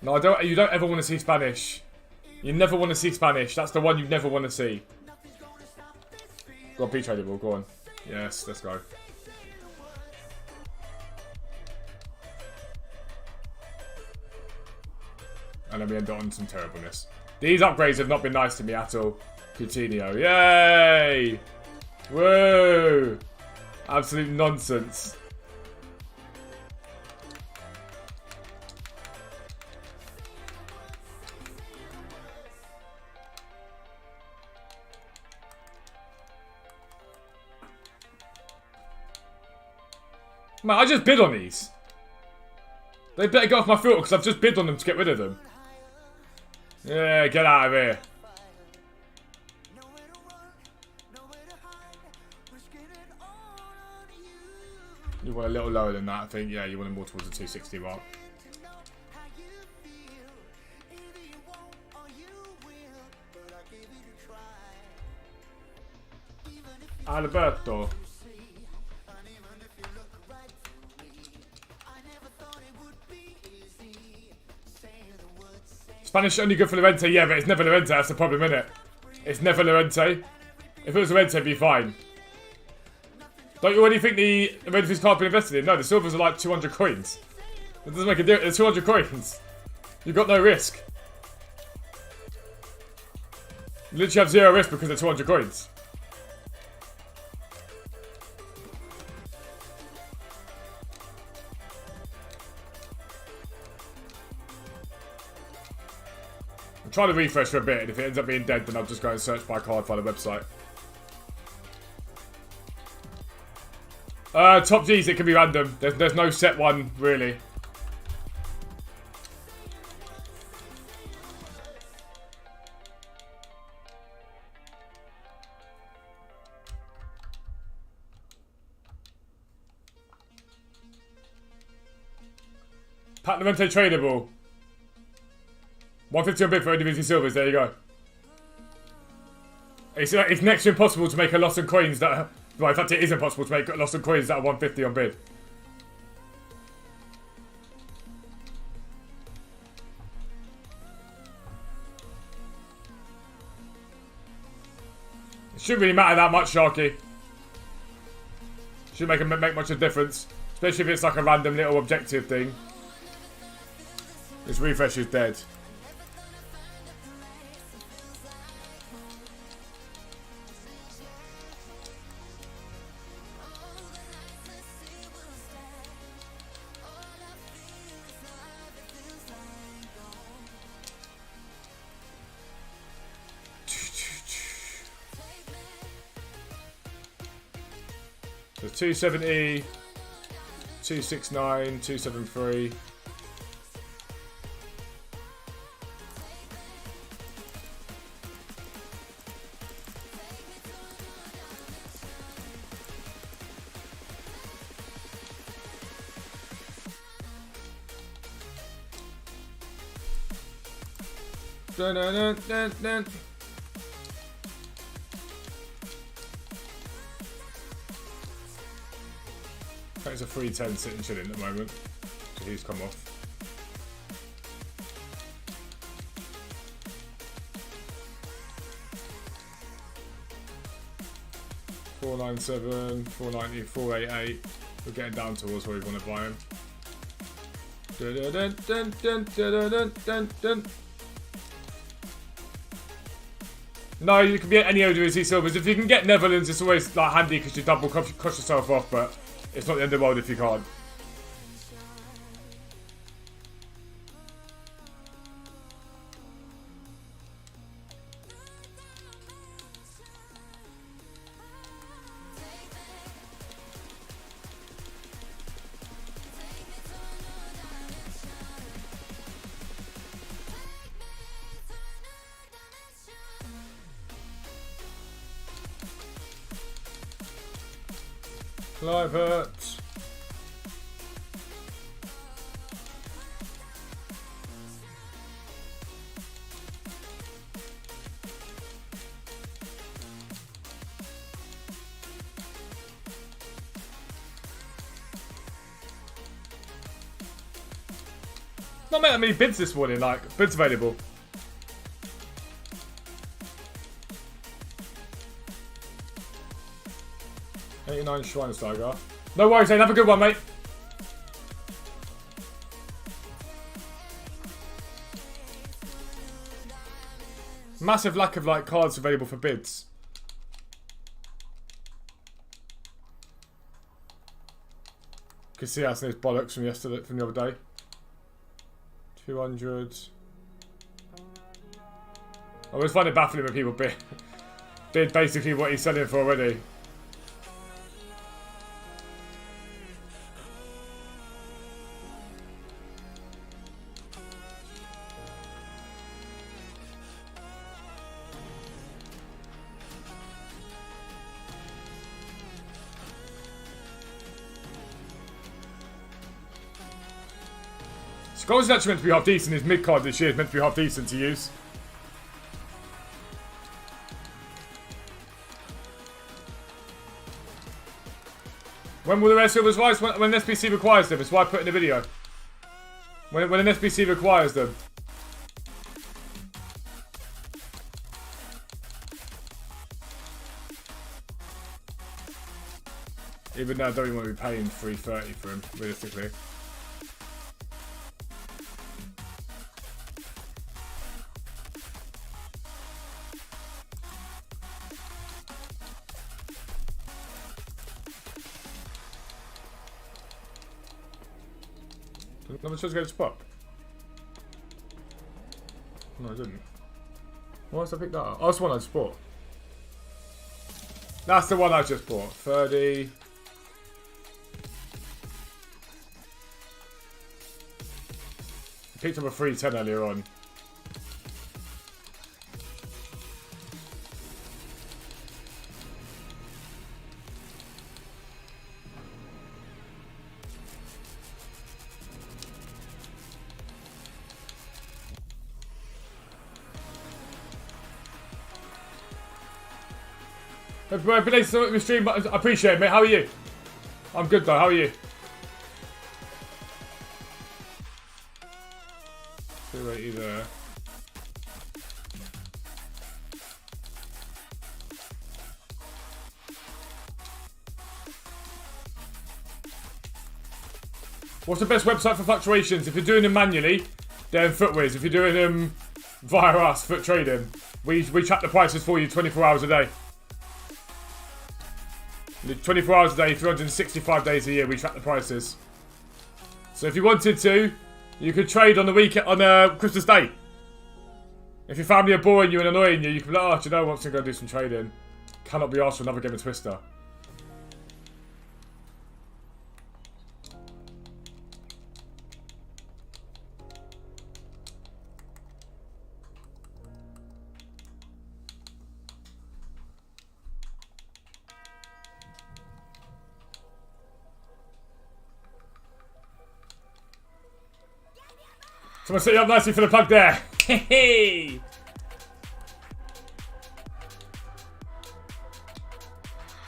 No, you don't ever want to see Spanish. You never want to see Spanish. That's the one you never want to see. Go on, be tradable. Go on. Yes, let's go. And then we end on some terribleness. These upgrades have not been nice to me at all. Coutinho. Yay! Woo! Absolute nonsense. Man, I just bid on these. They better get off my filter because I've just bid on them to get rid of them. Yeah, get out of here. You want a little lower than that, I think. Yeah, you want it more towards the 260 mark. Alberto. Spanish only good for Llorente, yeah, but it's never Llorente, that's the problem, isn't it? It's never Llorente. If it was Llorente, it'd be fine. Don't you already think the Redfield's card been invested in? No, the silvers are like 200 coins. That doesn't make a difference, they're 200 coins. You've got no risk. You literally have zero risk because they're 200 coins. Try to refresh for a bit, and if it ends up being dead, then I'll just go and search by card via the website. Top G's, it can be random. There's no set one, really. Pat Lamente tradable. 150 on bid for individual silvers, there you go. It's next to impossible to make a loss on coins that are... Well, in fact, it is impossible to make a loss on coins that are 150 on bid. It shouldn't really matter that much, Sharky. Shouldn't make much of a difference. Especially if it's like a random little objective thing. This refresh is dead. So 270, 269, 273. It's a 310 sitting chilling at the moment, so he's come off. $497, $490, $488. We're getting down towards where we want to buy him. No, you can get any OWC silvers. If you can get Netherlands, it's always like handy because you double cost yourself off, but it's not the end of the world if you can't. Live hurts. Not that many bids this morning, like bids available. $89 Schweinsteiger. No worries, Zane. Have a good one, mate. Massive lack of like cards available for bids. Can see us in his bollocks from yesterday, from the other day. 200. I always find it baffling when people bid basically what he's selling for already. Scholes is actually meant to be half decent. His mid card this year is meant to be half decent to use. When will the rare silvers rise? When an SBC requires them. It's why I put in the video. When an SBC requires them. Even though I don't even want to be paying $330 for him, realistically. No one chose to go to Spot. No, I didn't. Why did I pick that up? Oh, that's the one I just bought. That's the one I just bought. 30. I picked up a 310 earlier on. I've been late to the stream, but I appreciate it, mate. How are you? I'm good though. How are you? 280 there. What's the best website for fluctuations? If you're doing them manually, then FootWiz. If you're doing them via us, Foot Trading, we track the prices for you 24 hours a day. 24 hours a day, 365 days a year, we track the prices. So if you wanted to, you could trade on the weekend, on Christmas Day. If your family are boring you and annoying you, you can be like, oh, do you know what, I'm going to go do some trading. Cannot be asked for another game of Twister. Someone set you up nicely for the plug there. Hey!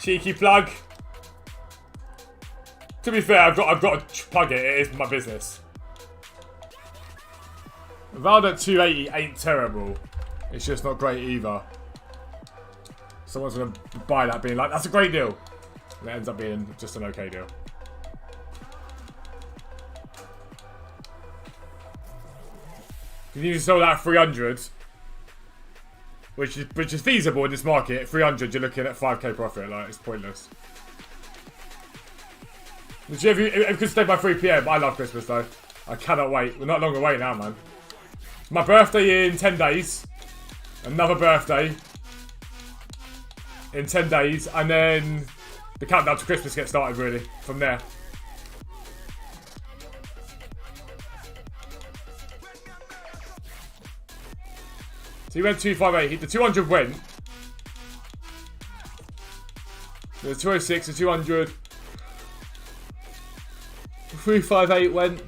Cheeky plug. To be fair, I've got to plug it. It is my business. Ronaldo at 280 ain't terrible. It's just not great either. Someone's gonna buy that being like, that's a great deal. And it ends up being just an okay deal. You need to sell that at 300, which is feasible in this market. At 300, you're looking at 5k profit. Like, it's pointless. If you could stay by 3 PM, I love Christmas though. I cannot wait. We're not long away now, man. It's my birthday in 10 days. Another birthday in 10 days, and then the countdown to Christmas gets started really from there. So he went 258. The 200 went. The 206, the 200. 358 went.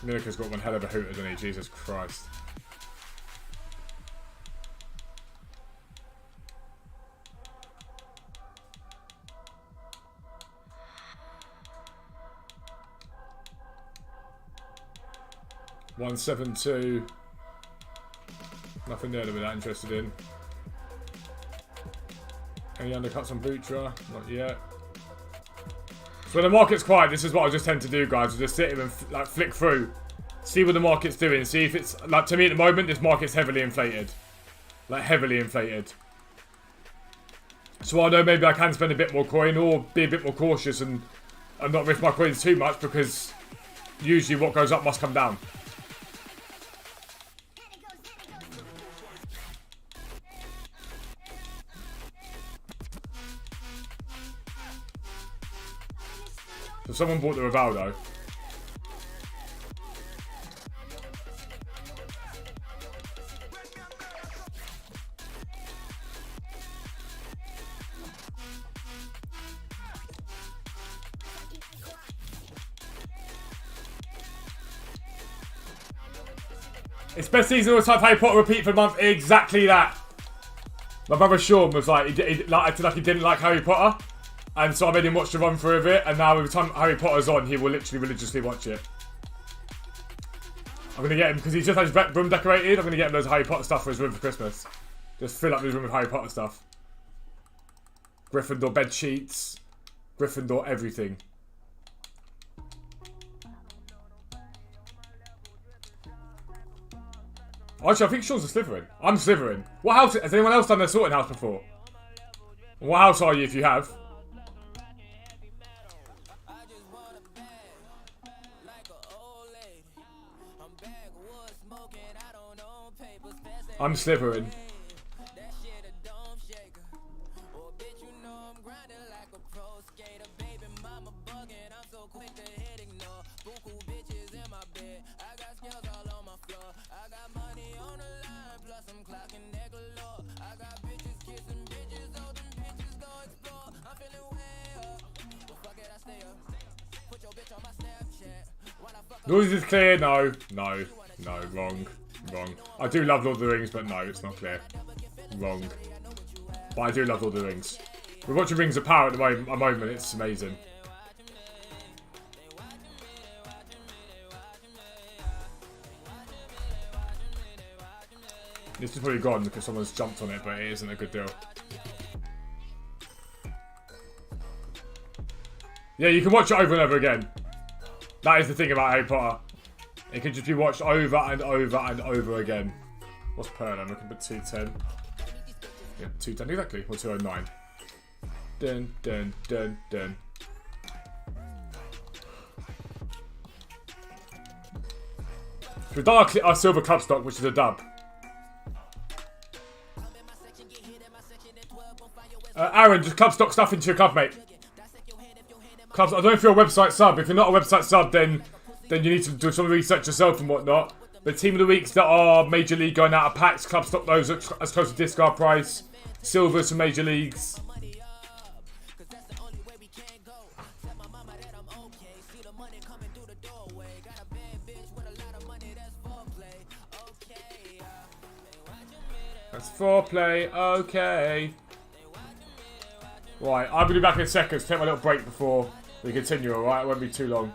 Minika's got one hell of a hooter, doesn't he? Jesus Christ. $172. Nothing there that we're that interested in. Any undercuts on Butra? Not yet. So when the market's quiet, this is what I just tend to do, guys. I just sit here and like flick through, see what the market's doing, see if it's like, to me at the moment, this market's heavily inflated, like heavily inflated. So I know maybe I can spend a bit more coin or be a bit more cautious and not risk my coins too much, because usually what goes up must come down. So someone bought the Rivaldo. It's best seasonal type Harry Potter repeat for the month. Exactly that. My brother Sean was like, he acted like he didn't like Harry Potter. And so I made him watch the run through of it, and now every time Harry Potter's on, he will literally religiously watch it. I'm going to get him, because he's just had his room decorated, I'm going to get him loads of Harry Potter stuff for his room for Christmas. Just fill up his room with Harry Potter stuff. Gryffindor bed sheets, Gryffindor everything. Actually, I think Sean's a Slytherin. I'm Slytherin. What house? Has anyone else done their sorting house before? What house are you if you have? I'm Slytherin. Noise is clear? No. No. No. Wrong. Wrong. I do love Lord of the Rings, but no, it's not clear. Wrong. But I do love Lord of the Rings. We're watching Rings of Power at the moment. It's amazing. This is probably gone because someone's jumped on it, but it isn't a good deal. Yeah, you can watch it over and over again. That is the thing about Harry Potter. It can just be watched over and over and over again. What's per? I'm looking for 210. Yeah, 210 exactly. Or 209. Dun dun dun dun. So we've done our silver club stock, which is a dub. Aaron, just club stock stuff into your club, mate. Clubs, I don't know if you're a website sub. If you're not a website sub, then you need to do some research yourself and whatnot. But team of the weeks that are Major League going out of packs, club stock those as close to discard price. Silvers for Major Leagues. That's foreplay. Okay. Right, I'm going to be back in a second to take my little break before we continue, alright? It won't be too long.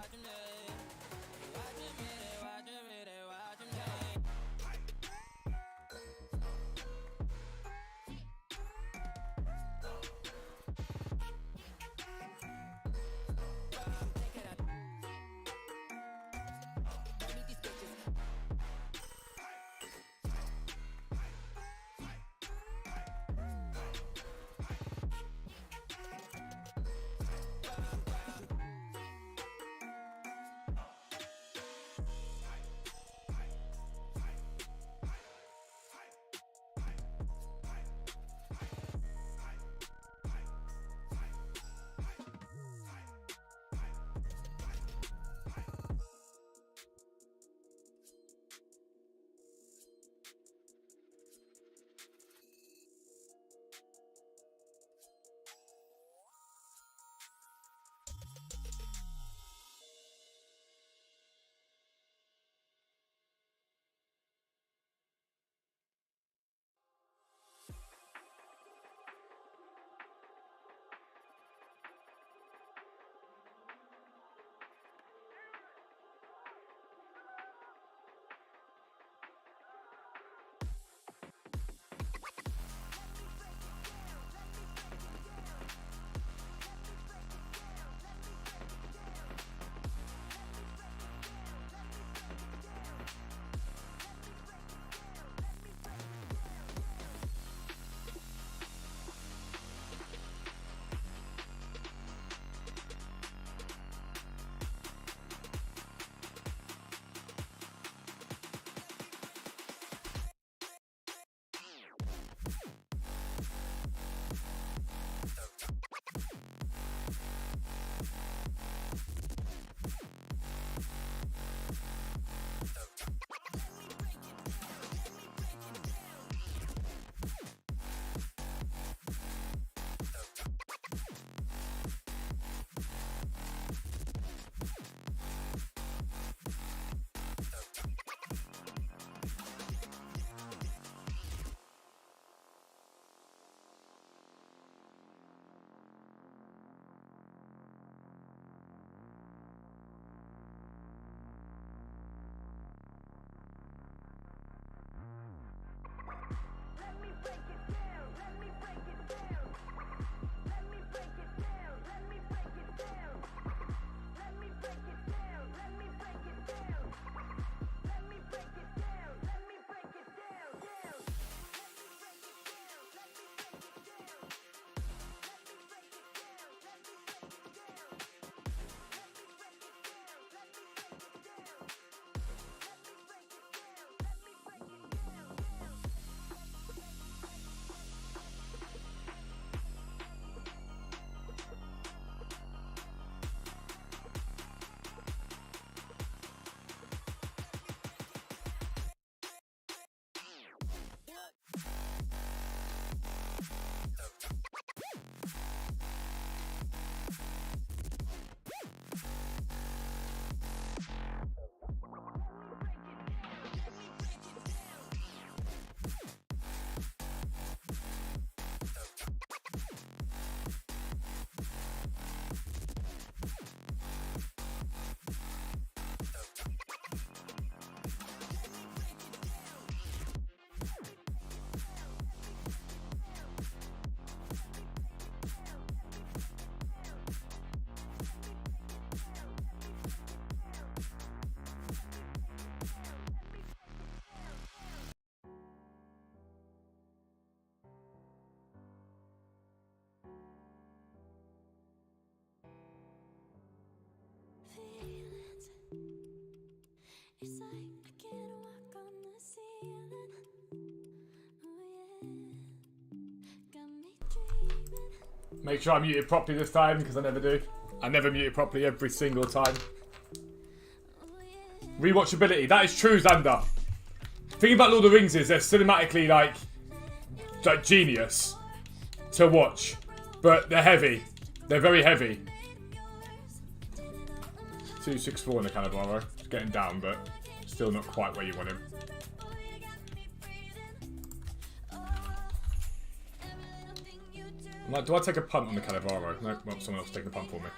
It's like I can't walk on the ceiling. Oh yeah, got me dreaming. Make sure I mute it properly this time, because I never do. I never mute it properly every single time. Rewatchability, that is true, Xander. The thing about Lord of the Rings is they're cinematically like genius to watch, but they're heavy. They're very heavy. 264 in the Cannibaro. It's getting down, but still not quite where you want him. Like, do I take a punt on the Cannavaro? No, well, someone else is taking the punt for me.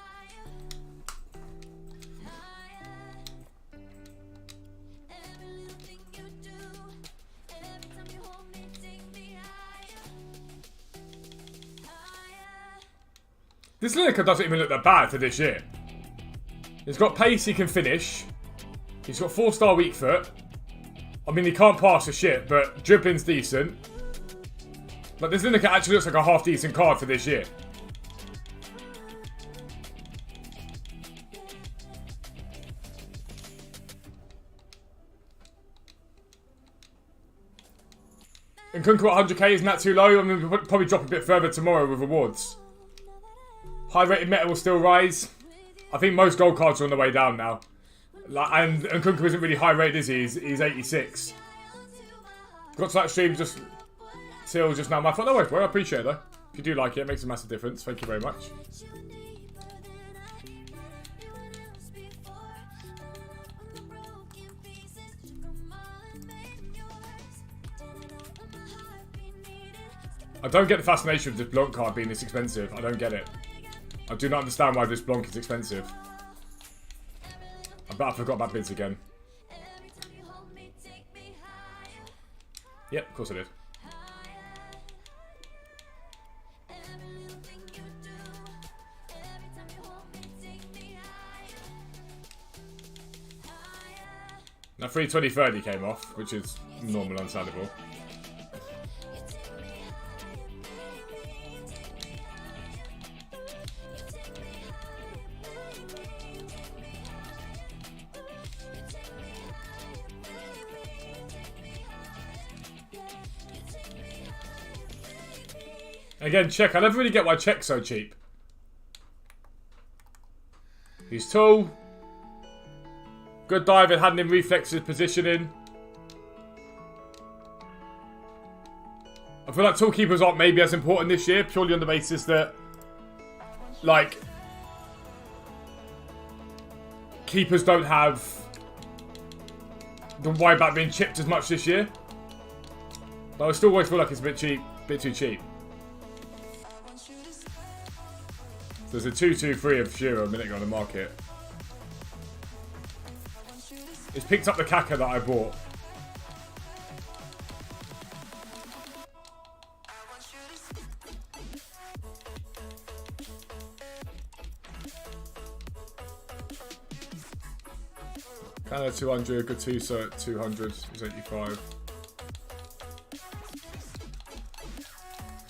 This Lineker doesn't even look that bad for this year. He's got pace, he can finish. He's got 4-star weak foot. I mean, he can't pass for shit, but dribbling's decent. Like, this Lineker actually looks like a half-decent card for this year. And Kunku at 100k, isn't that too low? I mean, we'll probably drop a bit further tomorrow with rewards. High-rated meta will still rise. I think most gold cards are on the way down now. Like, and Kunku isn't really high-rated, is he? He's 86. Got to that stream just till just now. My fault. No worries, bro. I appreciate it, though. If you do like it, it makes a massive difference. Thank you very much. I don't get the fascination with this Blanc card being this expensive. I don't get it. I do not understand why this Blanc is expensive. I bet I forgot about bids again. Yep, of course I did. Now 320-30 came off, which is normal, understandable. Again, Czech. I never really get why Czech's so cheap. He's tall. Good diving, handling, reflexes, positioning. I feel like tall keepers aren't maybe as important this year, purely on the basis that, like, keepers don't have the worry about being chipped as much this year. But I still always feel like it's a bit cheap, bit too cheap. There's a 2-2-3 of Shiro a minute ago on the market. It's picked up the Kaka that I bought. Canada 200, good 2, so at 200 is 85.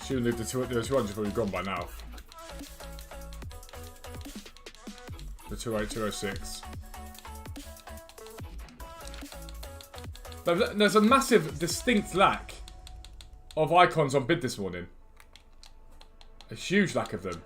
Shouldn't leave the 200's probably gone by now. The 208, 206. There's a massive, distinct lack of icons on bid this morning. A huge lack of them.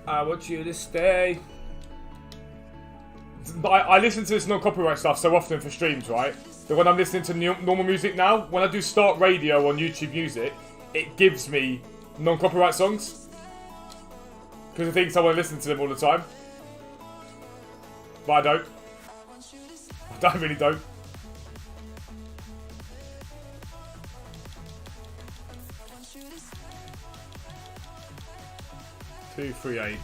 I want you to stay. I listen to this non-copyright stuff so often for streams, right? That when I'm listening to normal music now, when I do start radio on YouTube Music, it gives me non-copyright songs. Because it thinks I want to listen to them all the time. But I don't. I really don't. $238.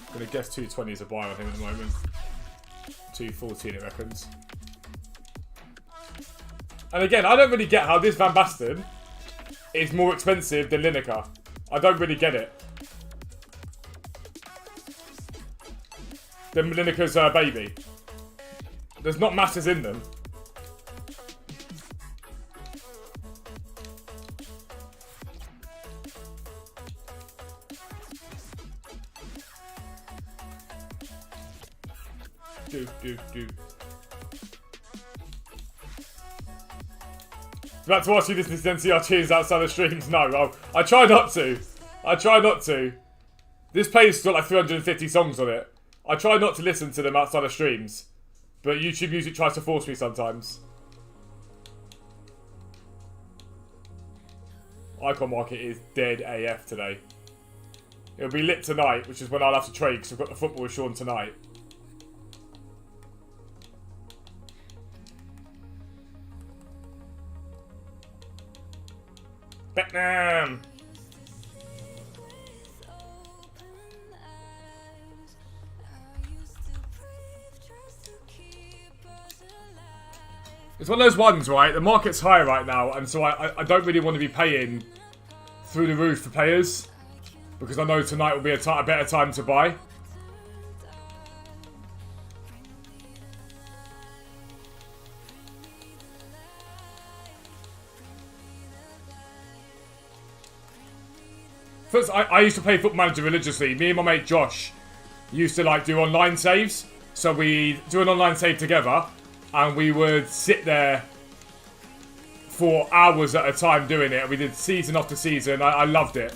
I'm gonna guess 220 is a buy, I think, at the moment. 214 it reckons. And again, I don't really get how this Van Basten is more expensive than Lineker. I don't really get it. Than Lineker's baby. There's not masses in them. Do. About to ask you this to NCR tunes outside of streams? No, I try not to. I try not to. This play's got like 350 songs on it. I try not to listen to them outside of streams. But YouTube Music tries to force me sometimes. Icon market is dead AF today. It'll be lit tonight, which is when I'll have to trade because I've got the football with Sean tonight. Batman! It's one of those ones, right? The market's high right now, and so I don't really want to be paying through the roof for players. Because I know tonight will be a better time to buy. First, I used to play Football Manager religiously. Me and my mate Josh used to like do online saves. So we do an online save together. And we would sit there for hours at a time doing it. We did season after season. I loved it.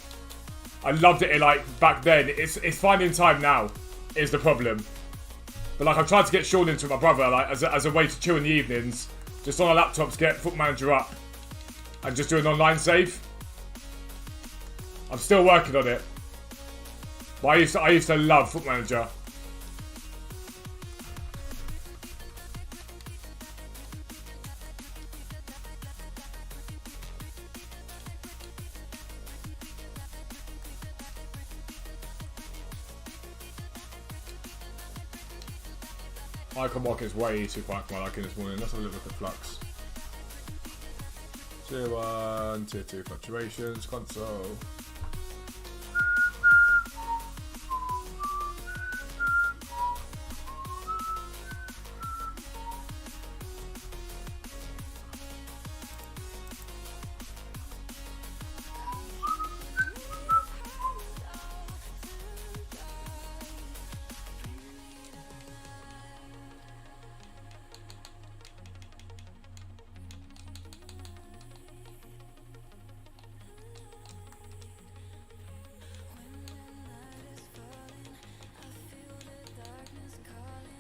I loved it like back then. It's finding time now is the problem. But like I've tried to get Sean into my brother like as a way to chill in the evenings. Just on our laptops, get Foot Manager up. And just do an online save. I'm still working on it. But I used to love Foot Manager. Icon market's way too quiet for my liking this morning. Let's have a look at Flux. Tier 1, Tier 2 fluctuations, console.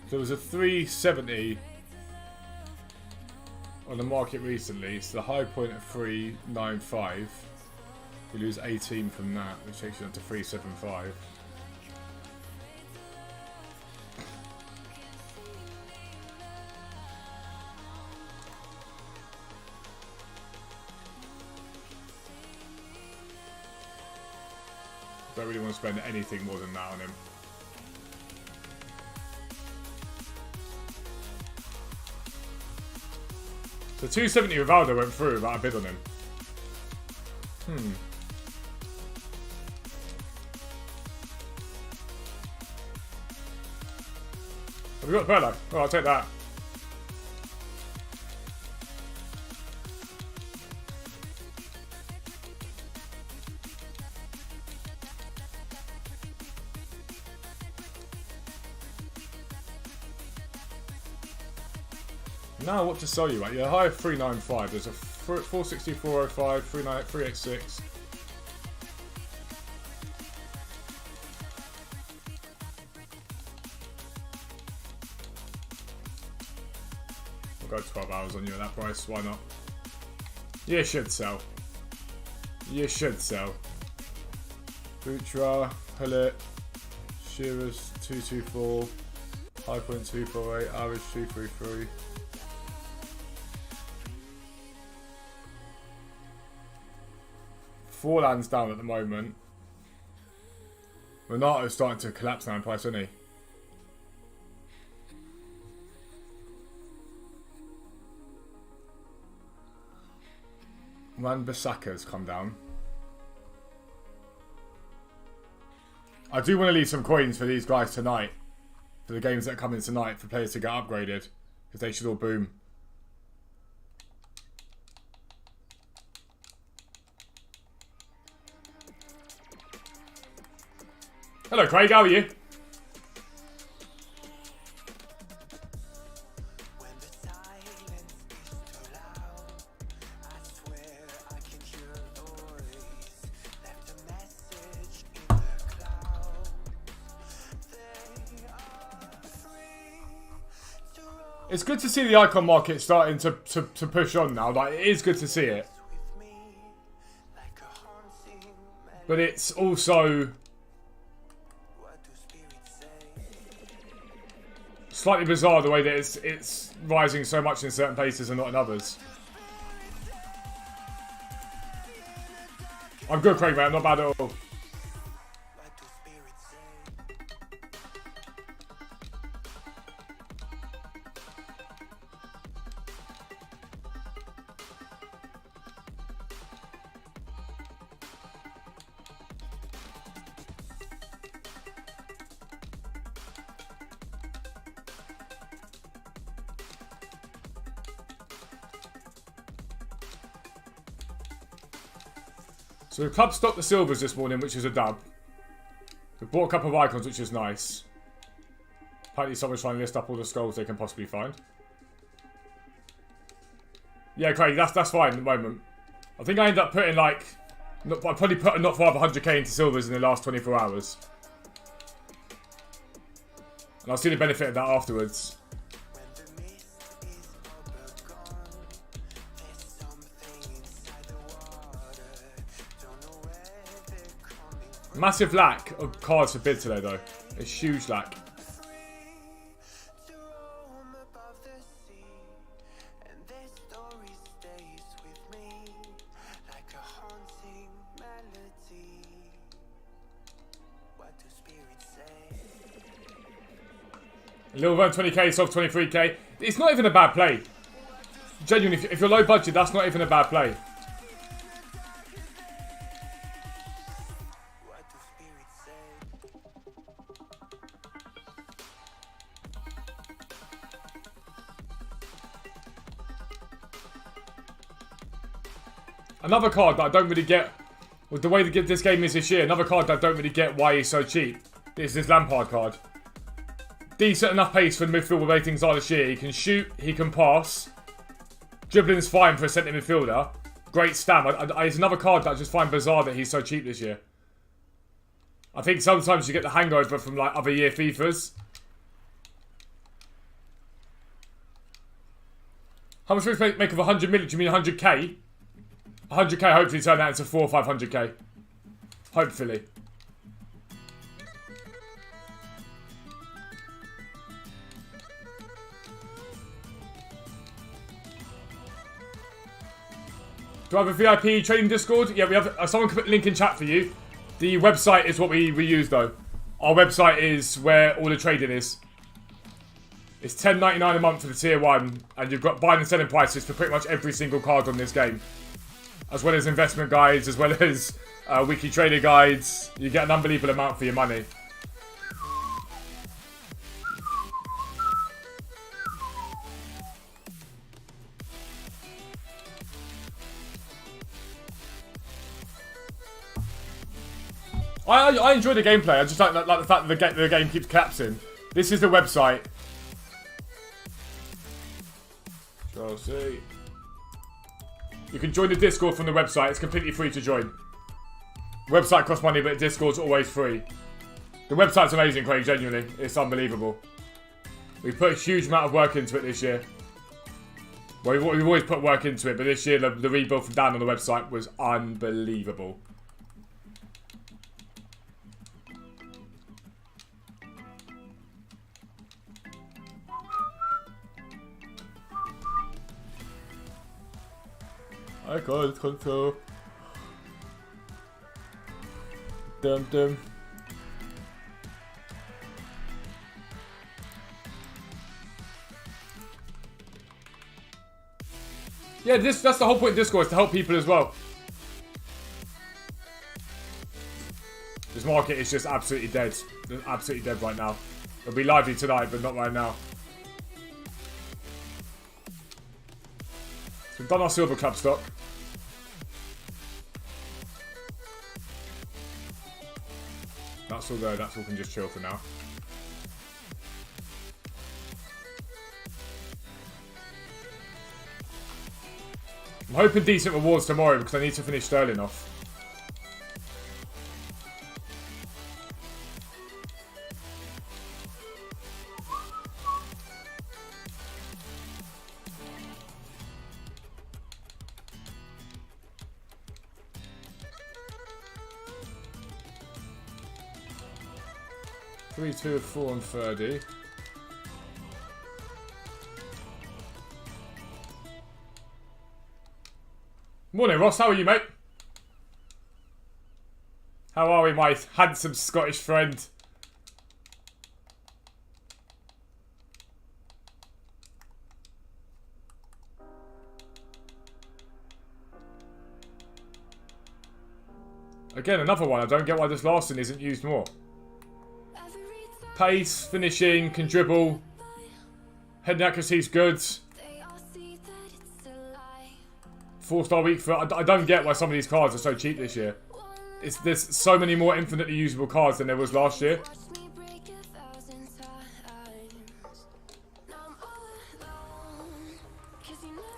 There was a 370 on the market recently, so the high point of 395. We lose 18 from that, which takes you up to 375. Don't really want to spend anything more than that on him. The 270 Rivaldo went through without a bid on him. Have we got Perlo? Oh, I'll take that. Now what to sell you at? Yeah, high of 395. There's a 460, 405, 386. We'll go 12 hours on you at that price. Why not? You should sell. You should sell. Butra, Hullet, Shearers 224, high point 248, average 233. Forlan's down at the moment. Renato's starting to collapse now in price, isn't he? Wan-Bissaka's come down. I do want to leave some coins for these guys tonight. For the games that come in tonight, for players to get upgraded. Because they should all boom. Hello Craig, how are you? It's good to see the icon market starting to push on now. Like, it is good to see it. but it's also slightly bizarre the way that it's rising so much in certain places and not in others. I'm good, Craig, mate. I'm not bad at all. So the club stocked the silvers this morning, which is a dub. We bought a couple of icons, which is nice. Apparently someone's trying to list up all the skulls they can possibly find. Yeah, Craig, that's fine at the moment. I think I ended up putting like... I probably put not far over 100k into silvers in the last 24 hours. And I'll see the benefit of that afterwards. Massive lack of cards for bid today, though. A huge lack. A little over 20k, soft 23k. It's not even a bad play. Genuinely, if you're low budget, that's not even a bad play. Another card that I don't really get, with the way this game is this year, another card that I don't really get why he's so cheap is this Lampard card. Decent enough pace for the midfield ratings are this year. He can shoot, he can pass. Dribbling's fine for a centre midfielder. Great stam. It's another card that I just find bizarre that he's so cheap this year. I think sometimes you get the hangover from like other year FIFAs. How much do we make of 100 million? Do you mean 100k? 100k hopefully turn that into 400 or 500k. Hopefully. Do I have a VIP trading Discord? Yeah, we have. Someone can put the link in chat for you. The website is what we use though. Our website is where all the trading is. It's $10.99 a month for the tier 1, and you've got buying and selling prices for pretty much every single card on this game. As well as investment guides, as well as weekly trader guides. You get an unbelievable amount for your money. I enjoy the gameplay. I just like the fact that the game keeps collapsing. This is the website. Shall see. You can join the Discord from the website. It's completely free to join. Website costs money, but Discord's always free. The website's amazing, Craig, genuinely. It's unbelievable. We put a huge amount of work into it this year. Well, we've always put work into it, but this year the rebuild from Dan on the website was unbelievable. I can't control. Dum dum. Yeah, that's the whole point of Discord, is to help people as well. This market is just absolutely dead. It's absolutely dead right now. It'll be lively tonight, but not right now. So we've done our silver club stock. That's all there. That's all can just chill for now. I'm hoping decent rewards tomorrow because I need to finish Sterling off. 3, 2, 4 and 30. Morning, Ross. How are you, mate? How are we, my handsome Scottish friend? Again, another one. I don't get why this last one isn't used more. Pace, finishing, can dribble. Head accuracy's good. 4-star weak foot. I don't get why some of these cards are so cheap this year. There's so many more infinitely usable cards than there was last year.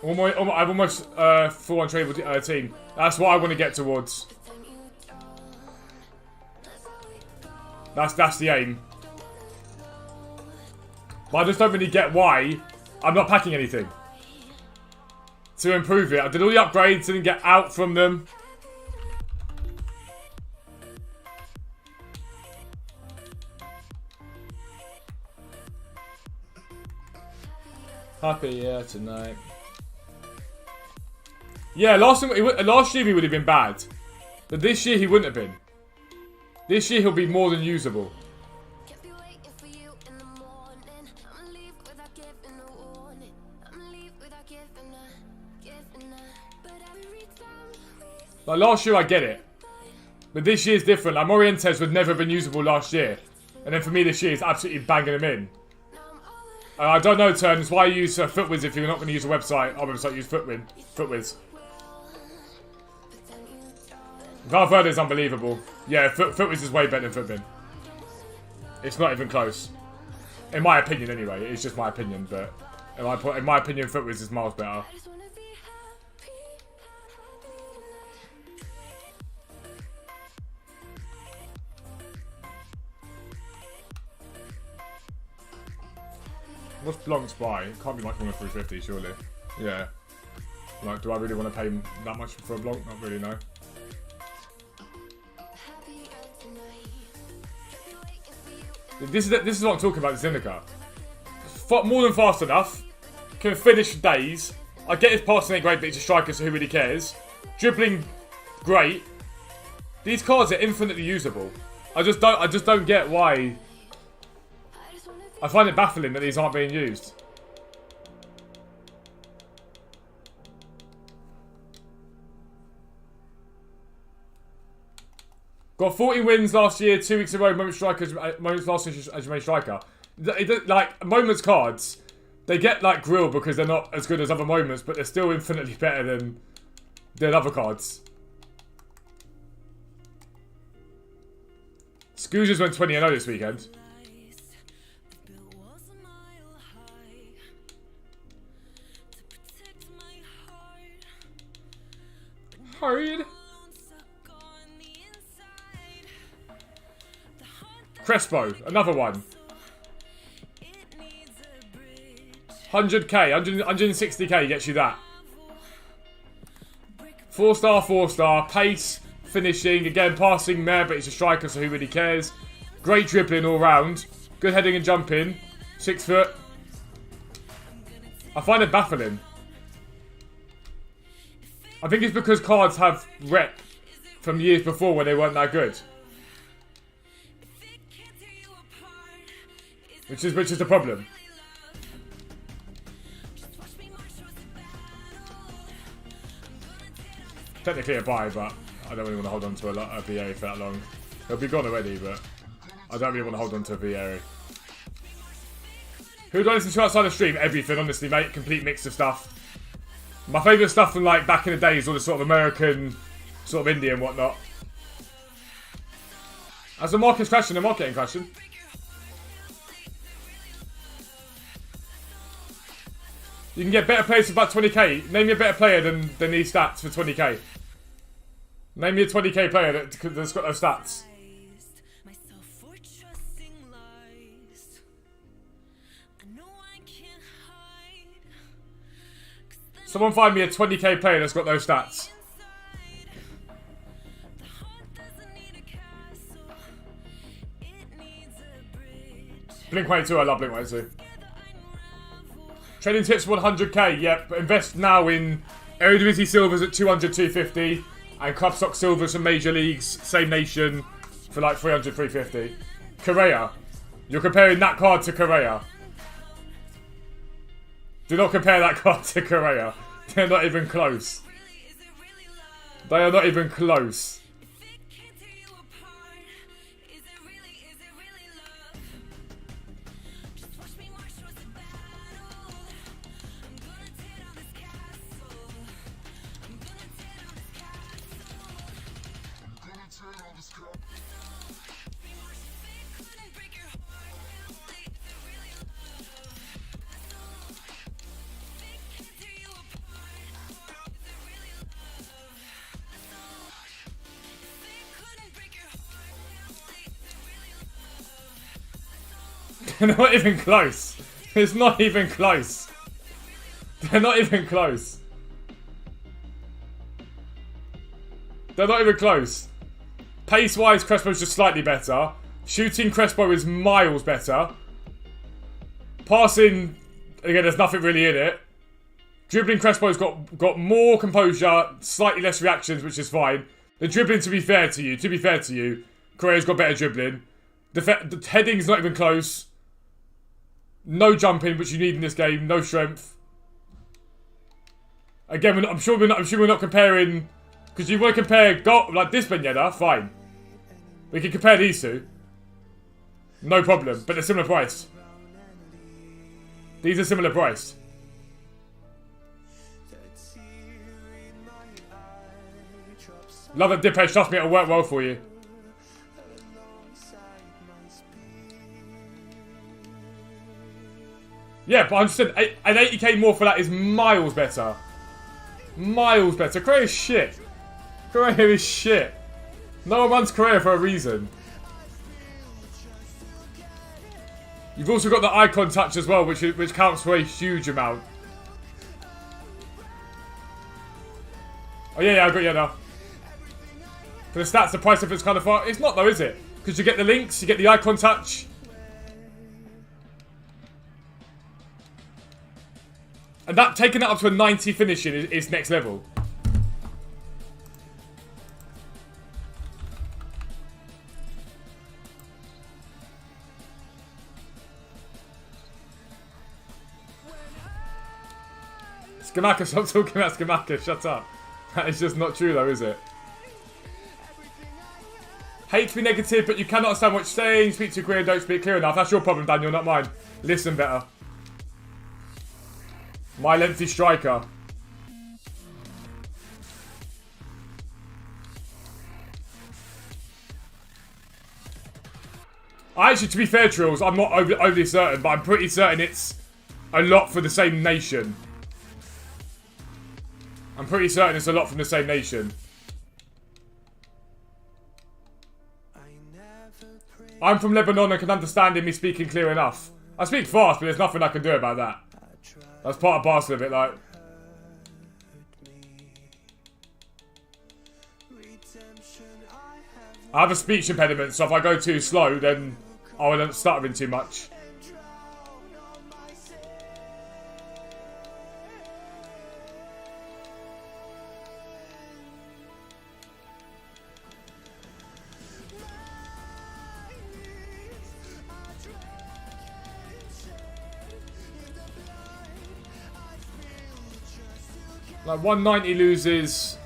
I've almost full untradeable team. That's what I want to get towards. That's the aim. But I just don't really get why I'm not packing anything to improve it. I did all the upgrades, didn't get out from them. Happier tonight. Yeah, last year he would have been bad, but this year he wouldn't have been. This year he'll be more than usable. Like last year I get it, but this year's different. Like Morientes would never have been usable last year, and then for me this year is absolutely banging him in. I don't know, Turns, why you use FootWiz if you're not going to use a website? Our website, use FootWiz. Valverde is unbelievable. Yeah, FootWiz is way better than Footbin. It's not even close. In my opinion, anyway. It's just my opinion, but in my opinion, FootWiz is miles better. What's Blanc's buy? It can't be much more than 350, surely. Yeah. Like, do I really want to pay that much for a Blanc? Not really, no. This is what I'm talking about, Zinica. More than fast enough. Can finish for days. I get his passing ain't great, but he's a striker, so who really cares? Dribbling, great. These cards are infinitely usable. I just don't get why. I find it baffling that these aren't being used. Got 40 wins last year, 2 weeks in a row. Moments last year as your main striker. Like Moments cards, they get like grilled because they're not as good as other Moments, but they're still infinitely better than other cards. Scoogers went 20-0 this weekend. Hurried. Crespo, another one. 100k, 160k gets you that. 4-star, 4-star, pace, finishing, again passing meh, but he's a striker, so who really cares? Great dribbling all round, good heading and jumping, 6 foot. I find it baffling. I think it's because cards have rep from years before when they weren't that good. Which is the problem. Technically a buy, but I don't really want to hold on to a VA for that long. He'll be gone already, but I don't really want to hold on to a VA. Who do I listen to outside the stream? Everything, honestly, mate. Complete mix of stuff. My favourite stuff from like back in the day is all the sort of American, sort of indie and whatnot. As the market's crashing, the market ain't crashing. You can get better players for about 20k. Name me a better player than these stats for 20k. Name me a 20k player that's got those stats. Someone find me a 20k player that's got those stats. Blink-182, I love Blink-182. Training tips 100k, yep. But invest now in Eredivisie Silvers at 200, 250. And Club Stock Silvers from Major Leagues, same nation, for like 300, 350. Correa. You're comparing that card to Correa. Do not compare that card to Correa. They're not even close. They are not even close. They're not even close. It's not even close. They're not even close. They're not even close. Pace-wise, Crespo's just slightly better. Shooting, Crespo is miles better. Passing, again, there's nothing really in it. Dribbling, Crespo's got more composure, slightly less reactions, which is fine. The dribbling, to be fair to you, Correa's got better dribbling. The heading's not even close. No jumping, which you need in this game. No strength. Again, I'm sure we're not comparing, because you want to compare like this Beneda, fine. We can compare these two. No problem, but they're similar price. These are similar price. Love it, Dipesh. Trust me, it'll work well for you. Yeah, but I'm just saying, an 80k more for that is miles better. Miles better. Correa is shit. Correa is shit. No one runs Correa for a reason. You've also got the icon touch as well, which counts for a huge amount. Oh yeah, I got you now. For the stats, the price difference kind of far. It's not though, is it? Because you get the links, you get the icon touch. And that taking that up to a 90 finishing is next level. Skamaka, stop talking about Skamaka, shut up. That is just not true though, is it? Hate to be negative, but you cannot understand what you're saying. Speak to Korea, don't speak clear enough. That's your problem, Daniel, not mine. Listen better. My lengthy striker. Actually, to be fair, Trills, I'm not overly certain, but I'm pretty certain it's a lot for the same nation. I'm pretty certain it's a lot from the same nation. I'm from Lebanon and can understand me speaking clear enough. I speak fast, but there's nothing I can do about that. That's part of parcel of it, like. I have a speech impediment, so if I go too slow, then I will end up stuttering too much. Like 190 loses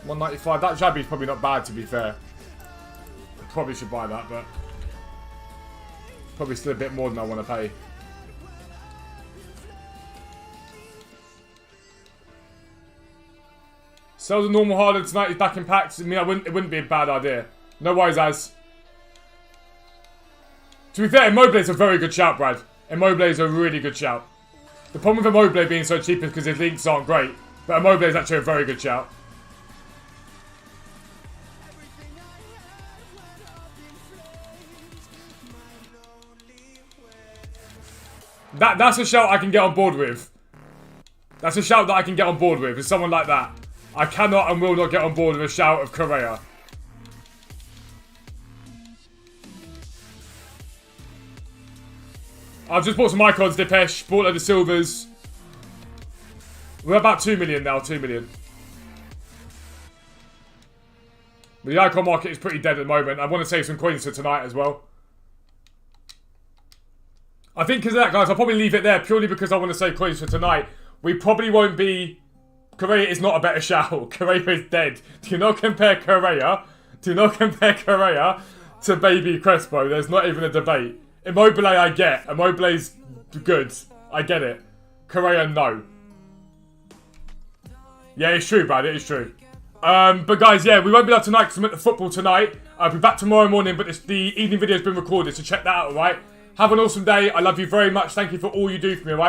195. That Jabby's probably not bad, to be fair. I probably should buy that, but probably still a bit more than I want to pay. Sell the normal Haaland tonight. He's back in packs. I mean, it wouldn't be a bad idea. No worries, Az. To be fair, Immobile is a very good shout, Brad. Immobile is a really good shout. The problem with Immobile being so cheap is because his links aren't great. But Immobile is actually a very good shout. That's a shout I can get on board with. That's a shout that I can get on board with. Is someone like that. I cannot and will not get on board with a shout of Correa. I've just bought some icons, Depeche. Bought a load of silvers. We're about 2 million now, 2 million. But the icon market is pretty dead at the moment. I want to save some coins for tonight as well. I think because of that, guys, I'll probably leave it there purely because I want to save coins for tonight. We probably won't be... Correa is not a better shout. Correa is dead. Do not compare Correa. Do not compare Correa to Baby Crespo. There's not even a debate. Immobile I get. Immobile's good. I get it. Correa, no. Yeah, it's true, Brad. It is true. But guys, yeah, we won't be there tonight because I'm at the football tonight. I'll be back tomorrow morning, but the evening video has been recorded, so check that out, alright? Have an awesome day. I love you very much. Thank you for all you do for me, alright?